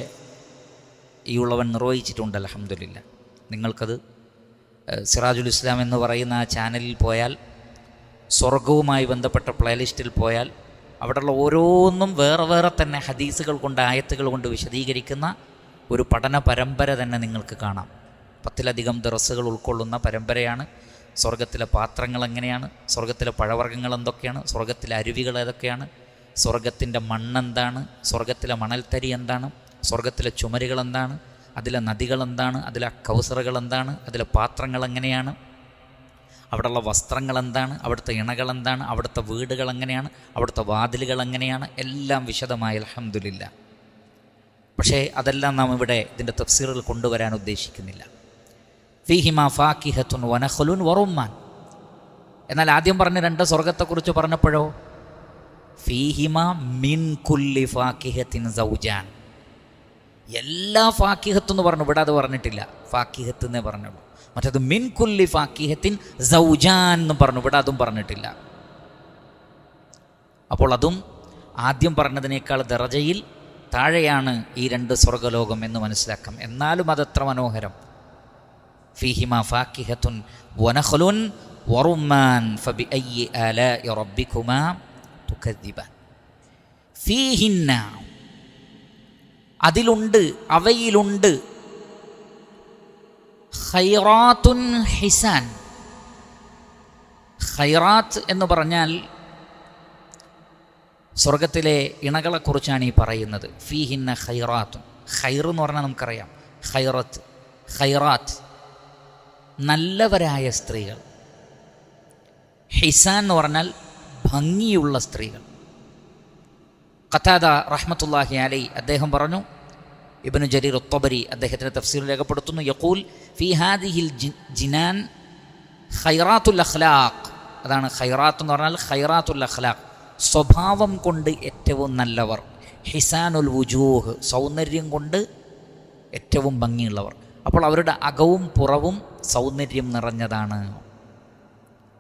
ഈ ഉള്ളവൻ നിർവഹിച്ചിട്ടുണ്ട്. അൽഹംദുലില്ലാ. നിങ്ങൾക്കത് സിറാജുൽ ഇസ്ലാം എന്ന് പറയുന്ന ആ ചാനലിൽ പോയാൽ, സ്വർഗവുമായി ബന്ധപ്പെട്ട പ്ലേലിസ്റ്റിൽ പോയാൽ, അവിടെയുള്ള ഓരോന്നും വേറെ വേറെ തന്നെ ഹദീസുകൾ കൊണ്ട്, ആയത്തുകൾ കൊണ്ട് വിശദീകരിക്കുന്ന ഒരു പഠന പരമ്പര തന്നെ നിങ്ങൾക്ക് കാണാം. 10ലധികം ദർസുകൾ ഉൾക്കൊള്ളുന്ന പരമ്പരയാണ്. സ്വർഗത്തിലെ പാത്രങ്ങൾ എങ്ങനെയാണ്, സ്വർഗത്തിലെ പഴവർഗ്ഗങ്ങൾ എന്തൊക്കെയാണ്, സ്വർഗത്തിലെ അരുവികൾ ഏതൊക്കെയാണ്, സ്വർഗത്തിൻ്റെ മണ്ണെന്താണ്, സ്വർഗത്തിലെ മണൽത്തരി എന്താണ്, സ്വർഗത്തിലെ ചുമരുകൾ എന്താണ്, അതിലെ നദികൾ എന്താണ്, അതിലെ കൗസറുകൾ എന്താണ്, അതിലെ പാത്രങ്ങൾ എങ്ങനെയാണ്, അവിടെയുള്ള വസ്ത്രങ്ങൾ എന്താണ്, അവിടുത്തെ ഇണകൾ എന്താണ്, അവിടുത്തെ വീടുകൾ എങ്ങനെയാണ്, അവിടുത്തെ വാതിലുകൾ എങ്ങനെയാണ്, എല്ലാം വിശദമായി. അൽഹംദുലില്ലാ. പക്ഷേ അതെല്ലാം നാം ഇവിടെ ഇതിൻ്റെ തഫ്സീറിൽ കൊണ്ടുവരാൻ ഉദ്ദേശിക്കുന്നില്ല. ഫീഹിമാ ഫാക്കിഹത്തുൻ വനഖലുൻ വറുമ്മാൻ. എന്നാൽ ആദ്യം പറഞ്ഞ 2 സ്വർഗത്തെക്കുറിച്ച് പറഞ്ഞപ്പോഴോ ഫീഹിമാ മിൻ കുല്ലി ഫാക്കിഹത്തിൻ സൗജാൻ. എല്ലാ ഫാക്കിഹത്ത് എന്ന് പറഞ്ഞു, ഇവിടെ അത് പറഞ്ഞിട്ടില്ല, ഫാക്കിഹത്ത് എന്നേ പറഞ്ഞുള്ളൂ. മറ്റേത് മിൻ കുല്ലി ഫാക്കിഹത്തിൻ സൗജാൻ എന്ന് പറഞ്ഞു, ഇവിടെ അതും പറഞ്ഞിട്ടില്ല. അപ്പോൾ അതും ആദ്യം പറഞ്ഞതിനേക്കാൾ ദറജയിൽ താഴെയാണ് ഈ 2 സ്വർഗലോകം എന്ന് മനസ്സിലാക്കാം. എന്നാലും അതെത്ര മനോഹരം. ഫീഹിമാ ഫാക്കിഹത്തുൻ വനഖലുൻ വറുമ്മാൻ ഫബിഅയ്യി ആലാഇ റബ്ബികുമാ തുകദ്ദിബാൻ. ഫീഹിന്ന, അതിലുണ്ട്, അവയിലുണ്ട്, ഖൈറാത്തുൻ ഹിസാൻ. ഖൈറാത്ത് എന്ന് പറഞ്ഞാൽ സ്വർഗത്തിലെ ഇണകളെക്കുറിച്ചാണ് ഈ പറയുന്നത്. ഫീഹിന്ന ഖൈറാത്തുൻ. ഖൈർ എന്ന് പറഞ്ഞാൽ നമുക്കറിയാം, ഖൈറത്ത്, ഖൈറാത്ത്, നല്ലവരായ സ്ത്രീകൾ. ഹിസാൻ എന്ന് പറഞ്ഞാൽ ഭംഗിയുള്ള സ്ത്രീകൾ. ഖതാദ റഹ്മത്തുള്ളാഹി അലൈഹി അദ്ദേഹം പറഞ്ഞു, ഇബ്നു ജരീർ അത്ബരി അദ്ദേഹത്തിൻ്റെ തഫ്സീറിൽ രേഖപ്പെടുത്തുന്നു, യഖൂൽ ഫീ ഹാദിഹിൽ ജിനാൻ ഖൈറാത്തുൽ അഖ്ലാഖ്. അതാണ് ഖൈറാത്ത് എന്ന് പറഞ്ഞാൽ ഖൈറാത്തുൽ അഖ്ലാഖ്, സ്വഭാവം കൊണ്ട് ഏറ്റവും നല്ലവർ. ഹിസാനുൽ വുജൂഹ്, സൗന്ദര്യം കൊണ്ട് ഏറ്റവും ഭംഗിയുള്ളവർ. അപ്പോൾ അവരുടെ അകവും പുറവും സൗന്ദര്യം നിറഞ്ഞതാണ്.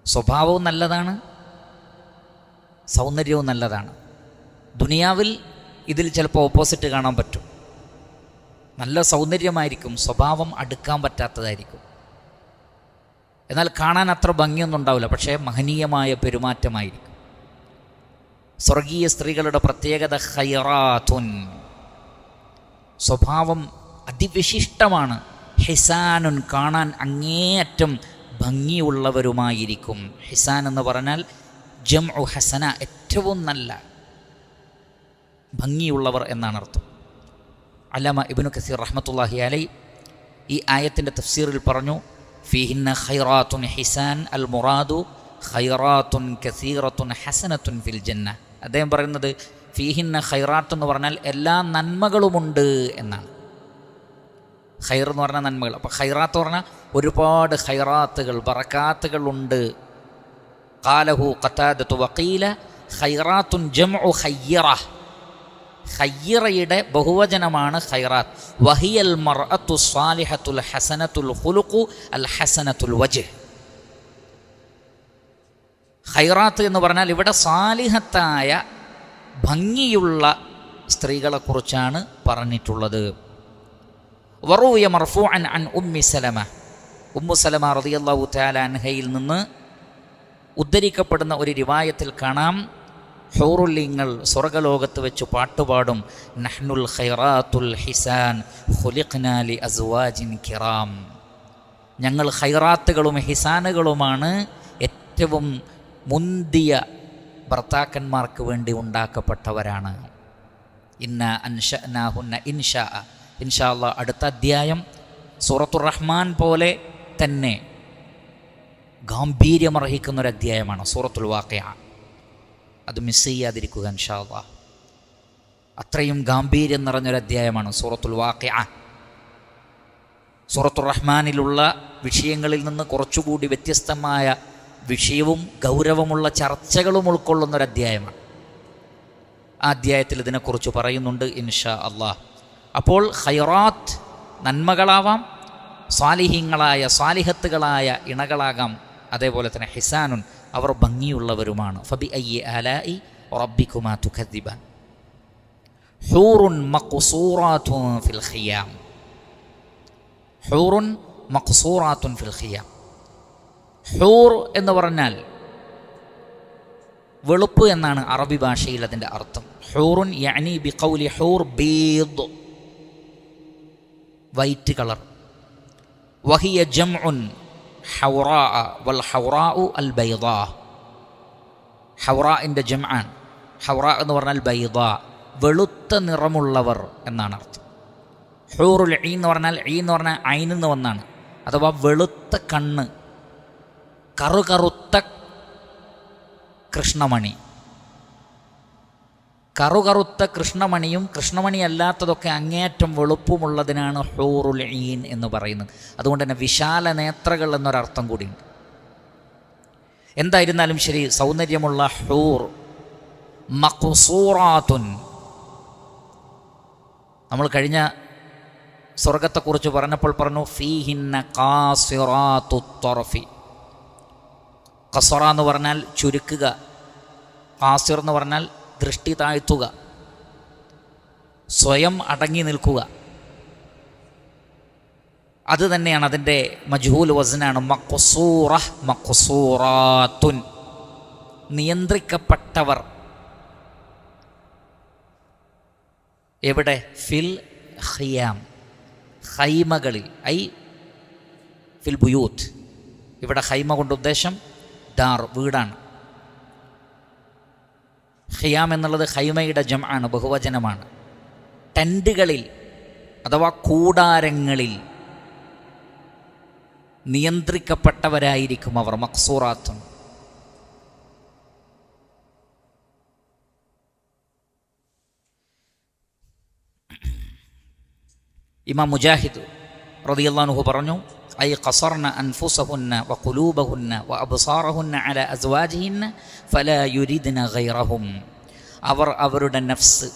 സ്വഭാവവും നല്ലതാണ്, സൗന്ദര്യവും നല്ലതാണ്. ദുനിയാവിൽ ഇതിൽ ചിലപ്പോൾ ഓപ്പോസിറ്റ് കാണാൻ പറ്റും. നല്ല സൗന്ദര്യമായിരിക്കും, സ്വഭാവം അടുക്കാൻ പറ്റാത്തതായിരിക്കും. എന്നാൽ കാണാൻ അത്ര ഭംഗിയൊന്നും ഉണ്ടാവില്ല, പക്ഷേ മഹനീയമായ പെരുമാറ്റമായിരിക്കും. സ്വർഗീയ സ്ത്രീകളുടെ പ്രത്യേകത ഖൈറാത്തുൻ, സ്വഭാവം അതിവിശിഷ്ടമാണ്. ഹിസാനുൻ, കാണാൻ അങ്ങേയറ്റം ഭംഗിയുള്ളവരുമായിരിക്കും. ഹിസാൻ എന്ന് പറഞ്ഞാൽ ജംഉ ഹസന, ഏറ്റവും നല്ല ഭംഗിയുള്ളവർ എന്നാണ് അർത്ഥം. അല്ലാമ ഇബ്നു കസീർ റഹ്മത്തുള്ളാഹി അലൈഹി ഈ ആയത്തിൻ്റെ തഫ്സീറിൽ പറഞ്ഞു, ഫീഹിന്ന ഖൈറാത്തുൻ ഹിസാൻ അൽ മുറാദു ഖൈറാത്തുൻ കസീറത്തുൻ ഹസനത്തുൻ ഫിൽ ജന്ന. അദ്ദേഹം പറയുന്നത് ഫീഹിന്ന ഖൈറാത്ത് എന്ന് പറഞ്ഞാൽ എല്ലാ നന്മകളുമുണ്ട് എന്നാണ്. ഖൈർ എന്ന് പറഞ്ഞാൽ നന്മകൾ. അപ്പോൾ ഖൈറാത്ത് പറഞ്ഞാൽ ഒരുപാട് ഖൈറാത്തുകൾ, ബറകാത്തുകളുണ്ട്. ഖാലഹു ഖതാദത്തു വഖീല ഖൈറാത്തുൻ ജംഉ ഖയ്യിറ. ഖയ്യിറയുടെ ബഹുവചനമാണ് ഖൈറാത്ത്. വഹിയൽ മർഅത്തു സ്വാലിഹത്തുൽ ഹസനത്തുൽ ഖുലുഖു അൽ ഹസനത്തുൽ വജ്ഹ്. ഖൈറാത്ത് എന്ന് പറഞ്ഞാൽ ഇവിടെ സാലിഹത്തായ ഭംഗിയുള്ള സ്ത്രീകളെക്കുറിച്ചാണ് പറഞ്ഞിട്ടുള്ളത്. വറൂയ മർഫൂഅൻ അൻ ഉമ്മി സലമ. ഉമ്മു സലമ റളിയല്ലാഹു തആല അൻഹയിൽ നിന്ന് ഉദ്ധരിക്കപ്പെടുന്ന ഒരു റിവായത്തിൽ കാണാം, ഹൂറുല്ലിങ്ങൾ സ്വർഗലോകത്ത് വെച്ച് പാട്ടുപാടും, നഹ്നുൽ ഖൈറാത്തുൽ ഹിസാൻ ഖുലിഖ്നാ ലി അസ്വാജിൻ കിറാം. ഞങ്ങൾ ഖൈറാത്തുകളും ഹിസാനുകളുമാണ്, ഏറ്റവും മുന്തിയ ഭർത്താക്കന്മാർക്ക് വേണ്ടി ഉണ്ടാക്കപ്പെട്ടവരാണ്. ഇന്ന അൻശഅനാഹുന്ന ഇൻഷാ. ഇൻഷാ അല്ലാഹ് അടുത്ത അധ്യായം സൂറത്തുർ റഹ്മാൻ പോലെ തന്നെ ഗാംഭീര്യമർഹിക്കുന്നൊരു അധ്യായമാണ് സൂറത്തുൽ വാഖിഅ. അത് മിസ് ചെയ്യാതിരിക്കുക ഇൻഷാ അല്ലാഹ്. അത്രയും ഗാംഭീര്യം നിറഞ്ഞൊരു അധ്യായമാണ് സൂറത്തുൽ വാഖിഅ. സൂറത്തുർ റഹ്മാനിലുള്ള വിഷയങ്ങളിൽ നിന്ന് കുറച്ചുകൂടി വ്യത്യസ്തമായ വിഷയവും ഗൗരവമുള്ള ചർച്ചകളും ഉൾക്കൊള്ളുന്നൊരധ്യായമാണ്. ആ അധ്യായത്തിൽ ഇതിനെക്കുറിച്ച് പറയുന്നുണ്ട് ഇൻഷാ അല്ലാഹ്. അപ്പോൾ ഖൈറാത്ത് നന്മകളാവാം, സ്വാലിഹീങ്ങളായ സ്വാലിഹത്തുകളായ ഇണകളാകാം. അതേപോലെ തന്നെ ഹിസാനുൻ, അവർ ഭംഗിയുള്ളവരുമാണ്. ഫബി അയ്യി ആലാഇ റബ്ബികുമാ തുകദ്ദിബാൻ. ഹൂറുൻ മഖ്സൂറാത്തുൻ ഫിൽ ഖിയാം. ഹൂറുൻ മഖ്സൂറാത്തുൻ ഫിൽ ഖിയാം. ഹൂർ എന്ന് പറഞ്ഞാൽ വെളുപ്പ് എന്നാണ് അറബി ഭാഷയിൽ അതിൻ്റെ അർത്ഥം. ഹൂറുൻ യഅനി ബിഖൗലി ഹൂർ ബീദ്, വൈറ്റ് കളർ. വഹിയ ജംഉൻ ഹൗറാ വൽ ഹൗറാഉ അൽ ബൈദാ. ഹൗറാഇൻ്റെ ജംആൻ. ഹൗറാ എന്ന് പറഞ്ഞാൽ ബൈദാ, വെളുത്ത നിറമുള്ളവർ എന്നാണ് അർത്ഥം. ഹൂറുൽ ഈൻ എന്ന് പറഞ്ഞാൽ, ഈ എന്ന് പറഞ്ഞാൽ ഐൻ എന്ന് വന്നാണ്, അഥവാ വെളുത്ത കണ്ണ്, കറുകറുത്ത കൃഷ്ണമണി. കറുകറുത്ത കൃഷ്ണമണിയും കൃഷ്ണമണി അല്ലാത്തതൊക്കെ അങ്ങേയറ്റം വെളുപ്പുമുള്ളതിനാണ് ഹൂറുൽ ഈൻ എന്ന് പറയുന്നത്. അതുകൊണ്ട് തന്നെ വിശാല നേത്രകൾ എന്നൊരർത്ഥം കൂടിയുണ്ട്. എന്തായിരുന്നാലും ശരി, സൗന്ദര്യമുള്ള ഹൂർ മഖ്സൂറാത്തുൻ. നമ്മൾ കഴിഞ്ഞ സ്വർഗത്തെക്കുറിച്ച് പറഞ്ഞപ്പോൾ പറഞ്ഞു ഫീഹിന്ന ഖാസിറാത്തു ത്വറഫി. ഖസറ എന്ന് പറഞ്ഞാൽ ചുരുക്കുക, ഖാസിർ എന്ന് പറഞ്ഞാൽ ദൃഷ്ടി താഴ്ത്തുക, സ്വയം അടങ്ങി നിൽക്കുക. അത് തന്നെയാണ് അതിൻ്റെ മജ്ഹൂൽ വസ്നാണ് മഖ്സൂറ മഖ്സൂറാത്തുൻ, നിയന്ത്രിക്കപ്പെട്ടവർ. എവിടെ? ഫിൽ ഖിയാം, ഖൈമകളിൽ. ഐ ഫിൽ ബുയൂത്ത്. ഇവിടെ ഖൈമ കൊണ്ട് ഉദ്ദേശം ദാർ, വീടാണ്. ഖിയാം എന്നുള്ളത് ഖൈമയുടെ ജംആണ്, ബഹുവചനമാണ്. ടെൻറ്റുകളിൽ അഥവാ കൂടാരങ്ങളിൽ നിയന്ത്രിക്കപ്പെട്ടവരായിരിക്കും അവർ. മഖ്സൂറാത്തുൻ. ഇമാം മുജാഹിദ് റളിയല്ലാഹു അൻഹു പറഞ്ഞു, ഐ ഖസർന അൻഫുസഹുന്ന വഖുലൂബഹുന്ന വഅബ്സാറഹുന്ന അലാ അസ്വാജിഹിന്ന ഫലാ യുരിദ്ന ഗൈറഹും. അവർ അവരുടെ നഫ്സ്,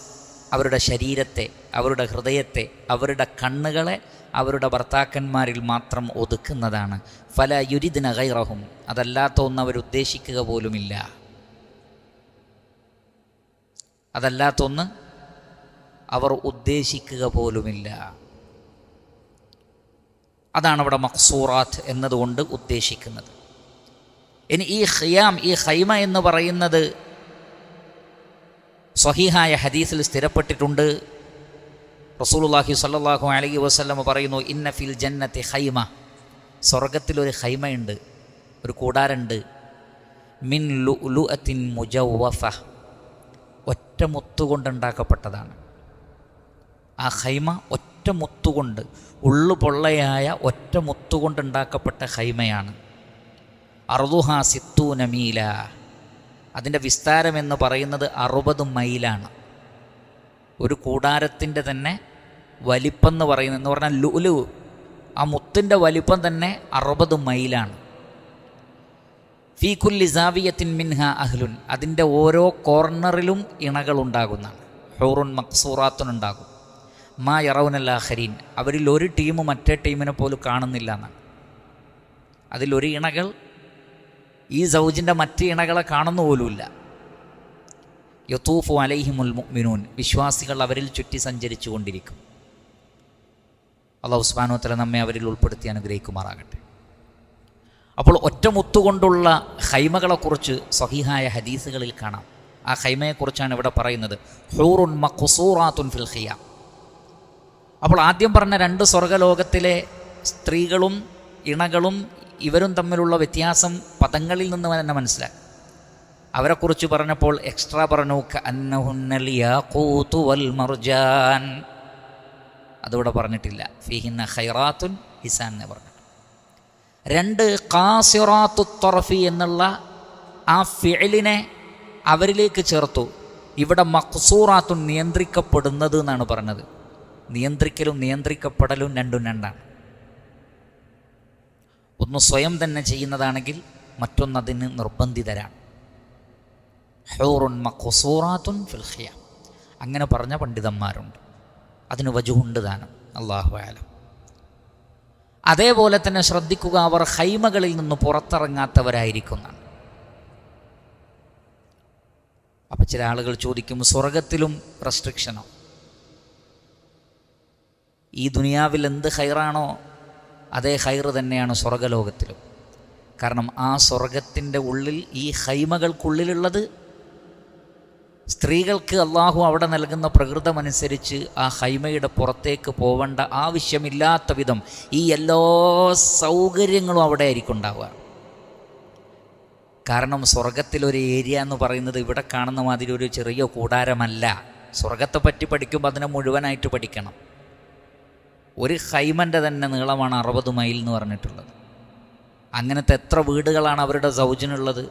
അവരുടെ ശരീരത്തെ, അവരുടെ ഹൃദയത്തെ, അവരുടെ കണ്ണുകളെ അവരുടെ ഭർത്താക്കന്മാരിൽ മാത്രം ഒതുക്കുന്നതാണ്. ഫലാ യുരിദ്ന ഗൈറഹും, അതല്ലാത്ത ഒന്ന് അവരുദ്ദേശിക്കുക പോലുമില്ല. അതല്ലാത്തൊന്ന് അവർ ഉദ്ദേശിക്കുക പോലുമില്ല. അതാണ് ഇവിടെ മഖ്സൂറാത്ത് എന്നതുകൊണ്ട് ഉദ്ദേശിക്കുന്നത്. ഇനി ഈ ഖിയാം, ഈ ഖൈമ എന്ന് പറയുന്നത് സ്വഹീഹായ ഹദീസിൽ സ്ഥിരപ്പെട്ടിട്ടുണ്ട്. റസൂലുള്ളാഹി സ്വല്ലല്ലാഹു അലൈഹി വസല്ലം പറയുന്നു, ഇന്ന ഫിൽ ജന്നത്തി ഖൈമ, സ്വർഗത്തിലൊരു ഖൈമയുണ്ട്, ഒരു കൂടാരമുണ്ട്. മിൻ ലുഅ്ലുഅത്തിൻ മുജവ്വഫ, ഒറ്റ മുത്തുകൊണ്ടുണ്ടാക്കപ്പെട്ടതാണ്. ആ ഖൈമ ഒറ്റ മുത്തുകൊണ്ട്, ഉള്ളു പൊള്ളയായ ഒറ്റ മുത്തുകൊണ്ടുണ്ടാക്കപ്പെട്ട ഖൈമയാണ്. അർദുഹാ സിത്തൂന മീല, അതിൻ്റെ വിസ്താരമെന്ന് പറയുന്നത് 60 മൈലാണ്. ഒരു കൂടാരത്തിൻ്റെ തന്നെ വലിപ്പം എന്ന് പറയുന്നത്, എന്ന് പറഞ്ഞാൽ ലുലു, ആ മുത്തിൻ്റെ വലിപ്പം തന്നെ 60 മൈലാണ്. ഫീ കുല്ലി സാവിയത്തിൻ മിൻഹ അഹ്ലുൻ, അതിൻ്റെ ഓരോ കോർണറിലും ഇണകളുണ്ടാകുന്നതാണ്. ഹൂറുൻ മഖ്സൂറാത്തുനുണ്ടാകും. മാ യറൗനൽ ആഖരീൻ, അവരിൽ ഒരു ടീം മറ്റേ ടീമിനെ പോലും കാണുന്നില്ല എന്നാണ്. അതിലൊരു ഇണകൾ ഈ സൗജിൻ്റെ മറ്റ് ഇണകളെ കാണുന്ന പോലുമില്ല. യതൂഫു അലൈഹിമുൽ മുഅ്മിനൂൻ, വിശ്വാസികൾ അവരിൽ ചുറ്റി സഞ്ചരിച്ചു കൊണ്ടിരിക്കും. അല്ലാഹു സുബ്ഹാനഹു വ തആല നമ്മെ അവരിൽ ഉൾപ്പെടുത്തി അനുഗ്രഹിക്കുമാറാകട്ടെ. അപ്പോൾ ഒറ്റമുത്തുകൊണ്ടുള്ള ഖൈമകളെക്കുറിച്ച് സ്വഹീഹായ ഹദീസുകളിൽ കാണാം. ആ ഖൈമയെക്കുറിച്ചാണ് ഇവിടെ പറയുന്നത്. ഹൂറുൻ മഖ്സൂറാത്തുൻ ഫിൽ ഖിയാം. അപ്പോൾ ആദ്യം പറഞ്ഞ 2 സ്വർഗലോകത്തിലെ സ്ത്രീകളും ഇണകളും ഇവരും തമ്മിലുള്ള വ്യത്യാസം പദങ്ങളിൽ നിന്ന് തന്നെ മനസ്സിലാക്കി. അവരെക്കുറിച്ച് പറഞ്ഞപ്പോൾ എക്സ്ട്രാ പറഞ്ഞു, കഅന്നഹുന്നൽ യാഖൂതു വൽ മർജാൻ. അതിവിടെ പറഞ്ഞിട്ടില്ല. ഫീഹിന്ന ഖൈറാത്തുൻ ഹിസാൻ എന്ന് പറഞ്ഞു. 2 ഖാസിറാത്തു ത്വറഫി എന്നുള്ള ആ ഫിഅലിനെ അവരിലേക്ക് ചേർത്തു. ഇവിടെ മഖ്സൂറാത്തുൻ, നിയന്ത്രിക്കപ്പെടുന്നത് എന്നാണ് പറഞ്ഞത്. നിയന്ത്രിക്കലും നിയന്ത്രിക്കപ്പെടലും രണ്ടാണ്. ഒന്ന് സ്വയം തന്നെ ചെയ്യുന്നതാണെങ്കിൽ മറ്റൊന്നതിന് നിർബന്ധിതരാണ്. ഹൂറുൻ മഖ്സൂറാത്തുൻ ഫിൽ ഖിയാം, അങ്ങനെ പറഞ്ഞ പണ്ഡിതന്മാരുണ്ട്. അതിന് വജുഹുണ്ട് താനും. അല്ലാഹു അഅലം. അതേപോലെ തന്നെ ശ്രദ്ധിക്കുക, അവർ ഹൈമകളിൽ നിന്ന് പുറത്തിറങ്ങാത്തവരായിരിക്കുന്നതാണ്. അപ്പം ചില ആളുകൾ ചോദിക്കും, സ്വർഗത്തിലും റെസ്ട്രിക്ഷനോ? ഈ ദുനിയാവിൽ എന്ത് ഹൈറാണോ അതേ ഹൈറ് തന്നെയാണ് സ്വർഗലോകത്തിലും. കാരണം ആ സ്വർഗത്തിൻ്റെ ഉള്ളിൽ, ഈ ഹൈമകൾക്കുള്ളിലുള്ളത് സ്ത്രീകൾക്ക് അള്ളാഹു അവിടെ നൽകുന്ന പ്രകൃതമനുസരിച്ച് ആ ഹൈമയുടെ പുറത്തേക്ക് പോവേണ്ട ആവശ്യമില്ലാത്ത വിധം ഈ എല്ലാ സൗകര്യങ്ങളും അവിടെ ആയിരിക്കും ഉണ്ടാവുക. കാരണം സ്വർഗത്തിലൊരു ഏരിയ എന്ന് പറയുന്നത് ഇവിടെ കാണുന്ന മാതിരി ഒരു ചെറിയ കൂടാരമല്ല. സ്വർഗത്തെ പറ്റി പഠിക്കുമ്പോൾ അതിനെ മുഴുവനായിട്ട് പഠിക്കണം. ഒരു ഹൈമൻ്റെ തന്നെ നീളമാണ് 60 മൈൽ എന്ന് പറഞ്ഞിട്ടുള്ളത്. അങ്ങനത്തെ എത്ര വീടുകളാണ് അവരുടെ സൗജന്യമുള്ളത്.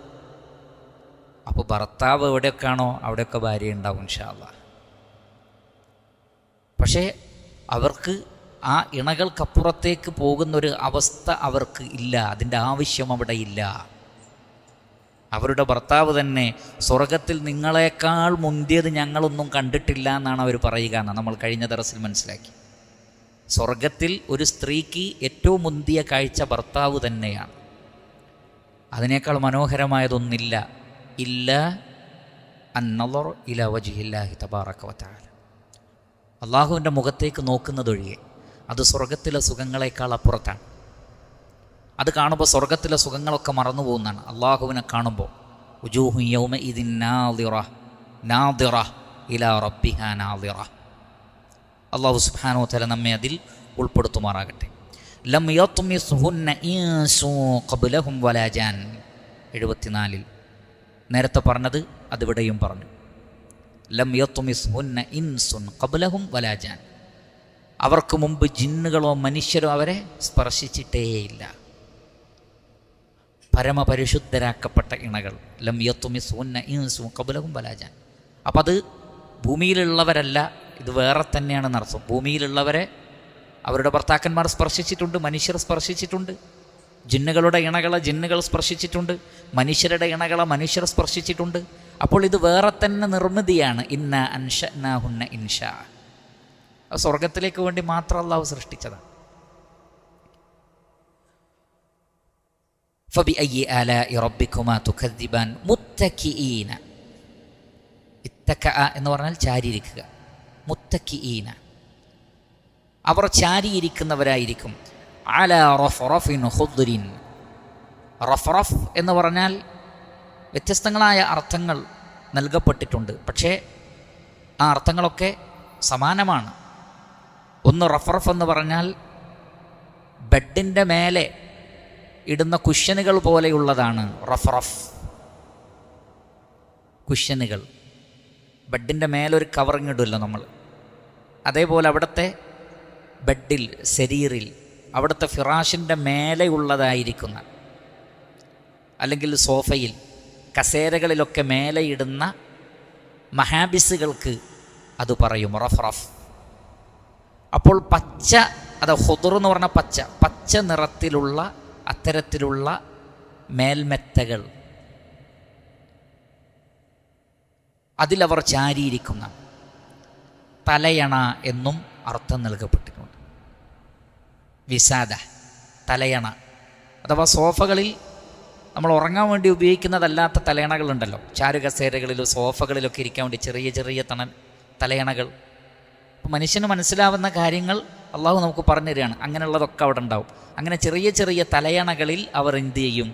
അപ്പോൾ ഭർത്താവ് എവിടെയൊക്കെയാണോ അവിടെയൊക്കെ ഭാര്യ ഉണ്ടാവും ഇൻഷാ അല്ലാഹ്. പക്ഷേ അവർക്ക് ആ ഇണകൾക്കപ്പുറത്തേക്ക് പോകുന്നൊരു അവസ്ഥ അവർക്ക് ഇല്ല. അതിൻ്റെ ആവശ്യം അവിടെ ഇല്ല. അവരുടെ ഭർത്താവ് തന്നെ സ്വർഗത്തിൽ നിങ്ങളെക്കാൾ മുന്തിയത് ഞങ്ങളൊന്നും കണ്ടിട്ടില്ല എന്നാണ് അവർ പറയുക എന്നാണ് നമ്മൾ കഴിഞ്ഞ ദർസിൽ മനസ്സിലാക്കി. സ്വർഗത്തിൽ ഒരു സ്ത്രീക്ക് ഏറ്റവും മുന്തിയ കാഴ്ച ഭർത്താവ് തന്നെയാണ്. അതിനേക്കാൾ മനോഹരമായതൊന്നില്ല. ഇല്ല അന്നളർ ഇലാ വജ്ഹില്ലാഹി തബാറക വതആല. അള്ളാഹുവിൻ്റെ മുഖത്തേക്ക് നോക്കുന്നതൊഴികെ അത് സ്വർഗത്തിലെ സുഖങ്ങളെക്കാൾ അപ്പുറത്താണ്. അത് കാണുമ്പോൾ സ്വർഗത്തിലെ സുഖങ്ങളൊക്കെ മറന്നു പോകുന്നതാണ്. അള്ളാഹുവിനെ കാണുമ്പോൾ ഉജൂഹു യൗമഇദിൻ നാദിറ നാദിറ ഇലാ റബ്ബിഹാ നാദിറ. അള്ളാഹു സുബ്ഹാനഹു വതആല നമ്മെ അതിൽ ഉൾപ്പെടുത്തുമാറാകട്ടെ. ലം യത്മിസ്ഹുന്ന ഇൻസു ഖബ്ലഹും വലാ ജാൻ. 74 നേരത്തെ പറഞ്ഞത് അതിവിടെയും പറഞ്ഞു. ലം യത്മിസ്ഹുന്ന ഇൻസുൻ ഖബ്ലഹും വലാ ജാൻ. അവർക്ക് മുമ്പ് ജിന്നുകളോ മനുഷ്യരോ അവരെ സ്പർശിച്ചിട്ടേയില്ല. പരമപരിശുദ്ധരാക്കപ്പെട്ട ഇണകൾ. ലം യത്മിസ്ഹുന്ന ഇൻസുൻ ഖബ്ലഹും വലാ ജാൻ. അപ്പം അത് ഭൂമിയിലുള്ളവരല്ല, ഇത് വേറെ തന്നെയാണെന്ന് അർത്ഥം. ഭൂമിയിലുള്ളവരെ അവരുടെ ഭർത്താക്കന്മാർ സ്പർശിച്ചിട്ടുണ്ട്, മനുഷ്യർ സ്പർശിച്ചിട്ടുണ്ട്. ജിന്നുകളുടെ ഇണകളെ ജിന്നുകൾ സ്പർശിച്ചിട്ടുണ്ട്, മനുഷ്യരുടെ ഇണകളെ മനുഷ്യർ സ്പർശിച്ചിട്ടുണ്ട്. അപ്പോൾ ഇത് വേറെ തന്നെ നിർമ്മിതിയാണ്. ഇന്ന അൻഷഅനാഹുന്ന ഇൻഷാ. സ്വർഗത്തിലേക്ക് വേണ്ടി മാത്രം അല്ലാഹു സൃഷ്ടിച്ചതാണ്. ഫബിഅയ്യി ആലാഇ റബ്ബികുമാ തുകദ്ദിബാൻ മുത്തക്കിഈന. ഇത്തക്കഅ എന്ന് പറഞ്ഞാൽ ചാരിയിരിക്കുക. മുത്തക്കിഈന, അവർ ചാരിയിരിക്കുന്നവരായിരിക്കും. അലാ റഫറഫിൻ ഖുദ്രിൻ. റഫറഫ് എന്ന് പറഞ്ഞാൽ വ്യത്യസ്തങ്ങളായ അർത്ഥങ്ങൾ നൽകപ്പെട്ടിട്ടുണ്ട്. പക്ഷേ ആ അർത്ഥങ്ങളൊക്കെ സമാനമാണ്. ഒന്ന് റഫറഫ് എന്ന് പറഞ്ഞാൽ ബെഡിൻ്റെ മേലെ ഇടുന്ന കുഷ്യനുകൾ പോലെയുള്ളതാണ് റഫറഫ്. കുഷ്യനുകൾ, ബെഡിൻ്റെ മേലൊരു കവറിങ് ഇടുമല്ലോ നമ്മൾ, അതേപോലെ അവിടുത്തെ ബെഡിൽ, ശരീറിൽ, അവിടുത്തെ ഫിറാഷിൻ്റെ മേലെയുള്ളതായിരിക്കുന്ന, അല്ലെങ്കിൽ സോഫയിൽ, കസേരകളിലൊക്കെ മേലെയിടുന്ന മഹാബിസുകൾക്ക് അത് പറയും റഫറഫ്. അപ്പോൾ പച്ച, അത് ഖുദർ എന്ന് പറഞ്ഞാൽ പച്ച, പച്ച നിറത്തിലുള്ള അത്തരത്തിലുള്ള മേൽമെത്തകൾ, അതിലവർ ചാരിയിരിക്കുന്ന. തലയണ എന്നും അർത്ഥം നൽകപ്പെട്ടിട്ടുണ്ട്. വിസാദ, തലയണ അഥവാ സോഫകളിൽ നമ്മൾ ഉറങ്ങാൻ വേണ്ടി ഉപയോഗിക്കുന്നതല്ലാത്ത തലയണകളുണ്ടല്ലോ. ചാരുകസേരകളിലും സോഫകളിലൊക്കെ ഇരിക്കാൻ വേണ്ടി ചെറിയ ചെറിയ തലയണകൾ. അപ്പോൾ മനുഷ്യന് മനസ്സിലാവുന്ന കാര്യങ്ങൾ അള്ളാഹു നമുക്ക് പറഞ്ഞു തരികയാണ്. അങ്ങനെയുള്ളതൊക്കെ അവിടെ ഉണ്ടാവും. അങ്ങനെ ചെറിയ ചെറിയ തലയണകളിൽ അവർ എന്ത് ചെയ്യും?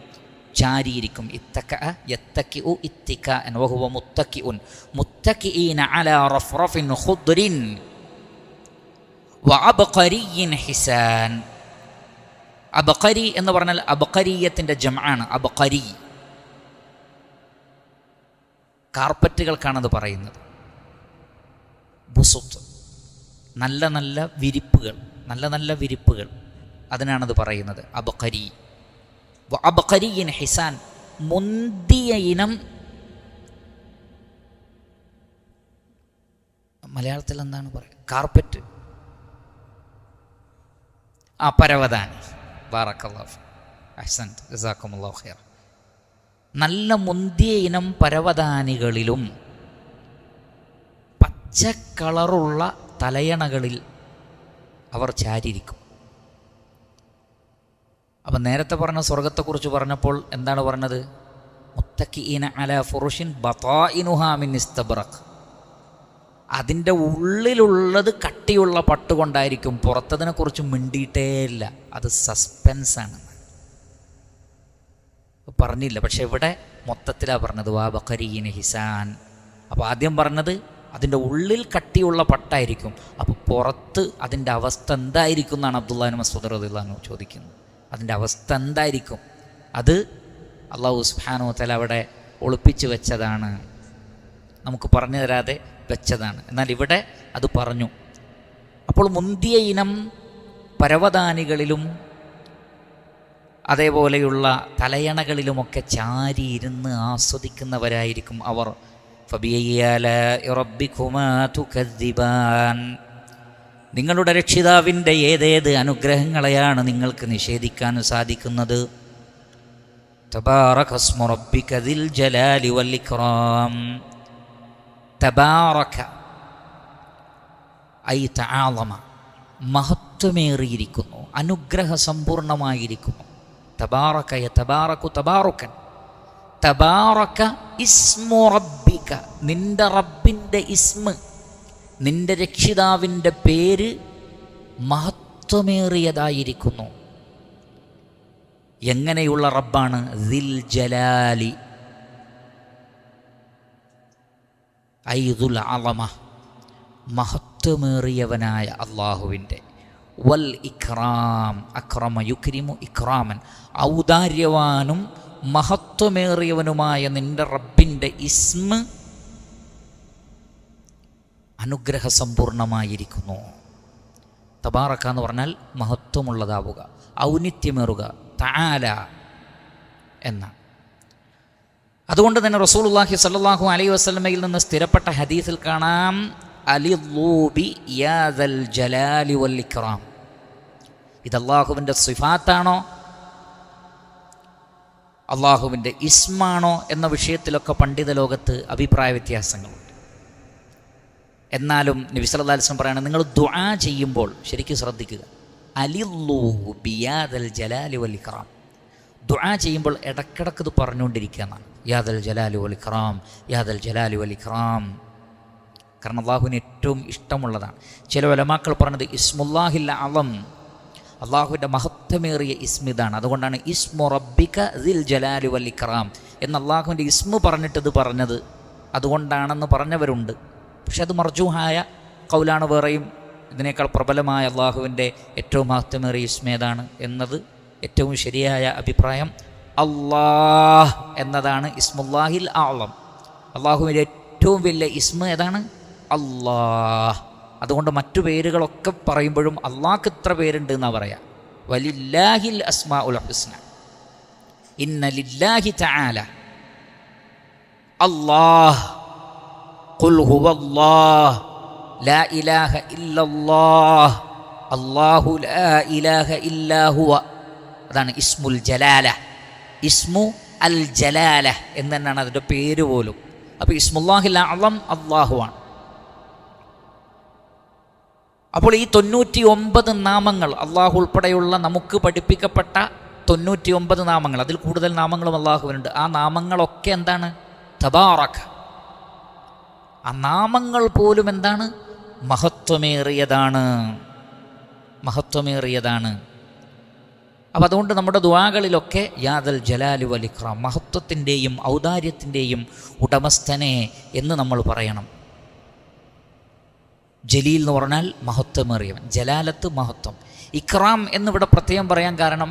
ചാരിയിരിക്കും. ഇത്തക്കഅ യത്തക്കിഉ ഇത്തികാഅൻ വഹുവ മുത്തക്കിഉൻ മുത്തക്കിഈന അലാ റഫറഫിൻ ഖുദ്രിൻ വഅബ്ഖരിയ്യിൻ ഹിസാൻ. അബ്ഖരി എന്ന് പറഞ്ഞാൽ അബ്ഖരിയത്തിൻ്റെ ജംആണ് അബ്ഖരി. കാർപ്പറ്റുകൾക്കാണത് പറയുന്നത്. ബുസുത്ത്, നല്ല നല്ല വിരിപ്പുകൾ, നല്ല നല്ല വിരിപ്പുകൾ, അതിനാണത് പറയുന്നത് അബ്ഖരി. അബ്ഖരിയിൻ ഹിസാൻ, മുന്തിയ ഇനം. മലയാളത്തിൽ എന്താണ് പറയുക? കാർപ്പറ്റ്, പരവതാനി. ബാറക്കല്ലാഹു അഹ്സൻത്, ജസാക്കുമുല്ലാഹു ഖൈറ. നല്ല മുന്തിയ ഇനം പരവതാനികളിലും പച്ച കളറുള്ള തലയണകളിൽ അവർ ചാരിയിരിക്കും. അപ്പം നേരത്തെ പറഞ്ഞ സ്വർഗത്തെക്കുറിച്ച് പറഞ്ഞപ്പോൾ എന്താണ് പറഞ്ഞത്? മുത്തക്കിഈന അലാ ഫുറുഷിൻ ബതാഇനുഹാ മിൻ ഇസ്തബ്റഖ്. അതിൻ്റെ ഉള്ളിലുള്ളത് കട്ടിയുള്ള പട്ടുകൊണ്ടായിരിക്കും, പുറത്തതിനെക്കുറിച്ച് മിണ്ടിയിട്ടേ ഇല്ല. അത് സസ്പെൻസാണ്, പറഞ്ഞില്ല. പക്ഷെ ഇവിടെ മൊത്തത്തിലാണ് പറഞ്ഞത് വാ ബഖരീന ഹിസാൻ. അപ്പോൾ ആദ്യം പറഞ്ഞത് അതിൻ്റെ ഉള്ളിൽ കട്ടിയുള്ള പട്ടായിരിക്കും, അപ്പോൾ പുറത്ത് അതിൻ്റെ അവസ്ഥ എന്തായിരിക്കും എന്നാണ് അബ്ദുല്ലാഹി ഇബ്നു മസ്ഊദ് റളിയല്ലാഹു അൻഹു ചോദിക്കുന്നത്. അതിൻ്റെ അവസ്ഥ എന്തായിരിക്കും? അത് അല്ലാഹു സുബ്ഹാനഹു വ തആല അവിടെ ഒളിപ്പിച്ച് വെച്ചതാണ്, നമുക്ക് പറഞ്ഞു തരാതെ വെച്ചതാണ്. എന്നാൽ ഇവിടെ അത് പറഞ്ഞു. അപ്പോൾ മുന്തിയ ഇനം പരവതാനികളിലും അതേപോലെയുള്ള തലയണകളിലുമൊക്കെ ചാരിയിരുന്ന് ആസ്വദിക്കുന്നവരായിരിക്കും അവർ. നിങ്ങളുടെ രക്ഷിതാവിൻ്റെ ഏതേത് അനുഗ്രഹങ്ങളെയാണ് നിങ്ങൾക്ക് നിഷേധിക്കാൻ സാധിക്കുന്നത്? തബാറക ഇസ്മു റബ്ബിക ദിൽ ജലാലി വൽ ഇക്റാം. തബാറക ഐ തആളമ, മഹത്വമേറിയിരിക്കുന്നു, അനുഗ്രഹ സമ്പൂർണമായിരിക്കുന്നു. തബാറക യതബാറകു തബാറുക്കൻ. തബാറക ഇസ്മു റബ്ബിക, നിന്റെ റബ്ബിൻ്റെ ഇസ്മ്, നിന്റെ രക്ഷിതാവിൻ്റെ പേര് മഹത്വമേറിയതായിരിക്കുന്നു. എങ്ങനെയുള്ള റബ്ബാണ്? ദിൽ ജലാലി ഐദുൽ അളമ, മഹത്വമേറിയവനായ അള്ളാഹുവിൻ്റെ. വൽ ഇക്റാം, അക്രമ യുക്രിമു ഇക്രാമൻ, ഔദാര്യവാനും മഹത്വമേറിയവനുമായ നിന്റെ റബ്ബിൻ്റെ ഇസ്മ് അനുഗ്രഹസമ്പൂർണമായിരിക്കുന്നു. തബാറക എന്ന് പറഞ്ഞാൽ മഹത്വമുള്ളതാവുക, ഔന്നിത്യമേറുക, തആല എന്ന. അതുകൊണ്ട് തന്നെ റസൂലുള്ളാഹി സ്വല്ലല്ലാഹു അലൈഹി വസല്ലമയിൽ നിന്ന് സ്ഥിരപ്പെട്ട ഹദീസിൽ കാണാം, അലില്ലൂബി യാ ദൽ ജലാലി വൽ ഇക്റാം. ഇത് അള്ളാഹുവിൻ്റെ സിഫാത്താണോ അള്ളാഹുവിൻ്റെ ഇസ്മാണോ എന്ന വിഷയത്തിലൊക്കെ പണ്ഡിത ലോകത്ത് അഭിപ്രായ വ്യത്യാസങ്ങളുണ്ട്. എന്നാലും നബി സല്ലല്ലാഹു അലൈഹി വസല്ലം പറയുന്നത്, നിങ്ങൾ ദുആ ചെയ്യുമ്പോൾ ശരിക്കും ശ്രദ്ധിക്കുക. അലില്ലൂബി യാ ദൽ ജലാലി വൽ ഇക്റാം. ദുആ ചെയ്യുമ്പോൾ ഇടക്കിടക്ക് ഇത് പറഞ്ഞുകൊണ്ടിരിക്കുക എന്നാണ്. യാ ദൽ ജലാലി വൽ ഇക്റാം, യാ ദൽ ജലാലി വൽ ഇക്റാം. കാരണം അള്ളാഹുവിന് ഏറ്റവും ഇഷ്ടമുള്ളതാണ്. ചില ഉലമാക്കൾ പറഞ്ഞത് ഇസ്മുല്ലാഹിൽ അളം, അള്ളാഹുവിൻ്റെ മഹത്വമേറിയ ഇസ്മ ഇതാണ്. അതുകൊണ്ടാണ് ഇസ്മു റബ്ബിക ദിൽ ജലാലി വൽ ഇക്റാം എന്ന് അള്ളാഹുവിൻ്റെ ഇസ്മു പറഞ്ഞിട്ട് പറഞ്ഞത്. അതുകൊണ്ടാണെന്ന് പറഞ്ഞവരുണ്ട്. പക്ഷെ അത് മർജൂഹായ ഖൗലാണ്. വേറെയും ഇതിനേക്കാൾ പ്രബലമായ അള്ളാഹുവിൻ്റെ ഏറ്റവും മഹത്വമേറിയ ഇസ്മ ഏതാണ് എന്നത് ഏറ്റവും ശരിയായ അഭിപ്രായം അല്ലാഹ് എന്നതാണ്. ഇസ്മുല്ലാഹിൽ അളം, അള്ളാഹുവിൻ്റെ ഏറ്റവും വലിയ ഇസ്മ ഏതാണ്? അല്ലാഹ്. അതുകൊണ്ട് മറ്റു പേരുകളൊക്കെ പറയുമ്പോഴും അള്ളാഹ്ക്ക് ഇത്ര പേരുണ്ട് എന്നാണ് പറയാം. വലില്ലാഹിൽ അസ്മാഉൽ ഹുസ്ന, ഇന്ന ലില്ലാഹി തആല അല്ലാഹ്, ഖുൽ ഹുവല്ലാഹ്, ലാ ഇലാഹ ഇല്ലല്ലാഹ്, അല്ലാഹു ലാ ഇലാഹ ഇല്ലാ ഹുവ. അതാണ് ഇസ്മുൽ ജലാല. ഇസ്മു അൽ ജലാല എന്ന് തന്നെയാണ് അതിൻ്റെ പേര് പോലും. അപ്പോൾ ഇസ്മുല്ലാഹിൽ അഅളം അല്ലാഹുവാണ്. അപ്പോൾ ഈ 99 നാമങ്ങൾ, അള്ളാഹു ഉൾപ്പെടെയുള്ള നമുക്ക് പഠിപ്പിക്കപ്പെട്ട 99 നാമങ്ങൾ, അതിൽ കൂടുതൽ നാമങ്ങളും അള്ളാഹുവിനുണ്ട്. ആ നാമങ്ങളൊക്കെ എന്താണ്? തബാറക. ആ നാമങ്ങൾ പോലും എന്താണ്? മഹത്വമേറിയതാണ്, മഹത്വമേറിയതാണ്. അപ്പം അതുകൊണ്ട് നമ്മുടെ ദുആകളിലൊക്കെ യാദൽ ജലാലി വൽ ഇക്റാം, മഹത്വത്തിൻ്റെയും ഔദാര്യത്തിൻ്റെയും ഉടമസ്ഥനെ എന്ന് നമ്മൾ പറയണം. ജലീൽ എന്ന് പറഞ്ഞാൽ മഹത്വമേറിയവൻ, ജലാലത്ത് മഹത്വം. ഇക്റാം എന്നിവിടെ പ്രത്യേകം പറയാൻ കാരണം,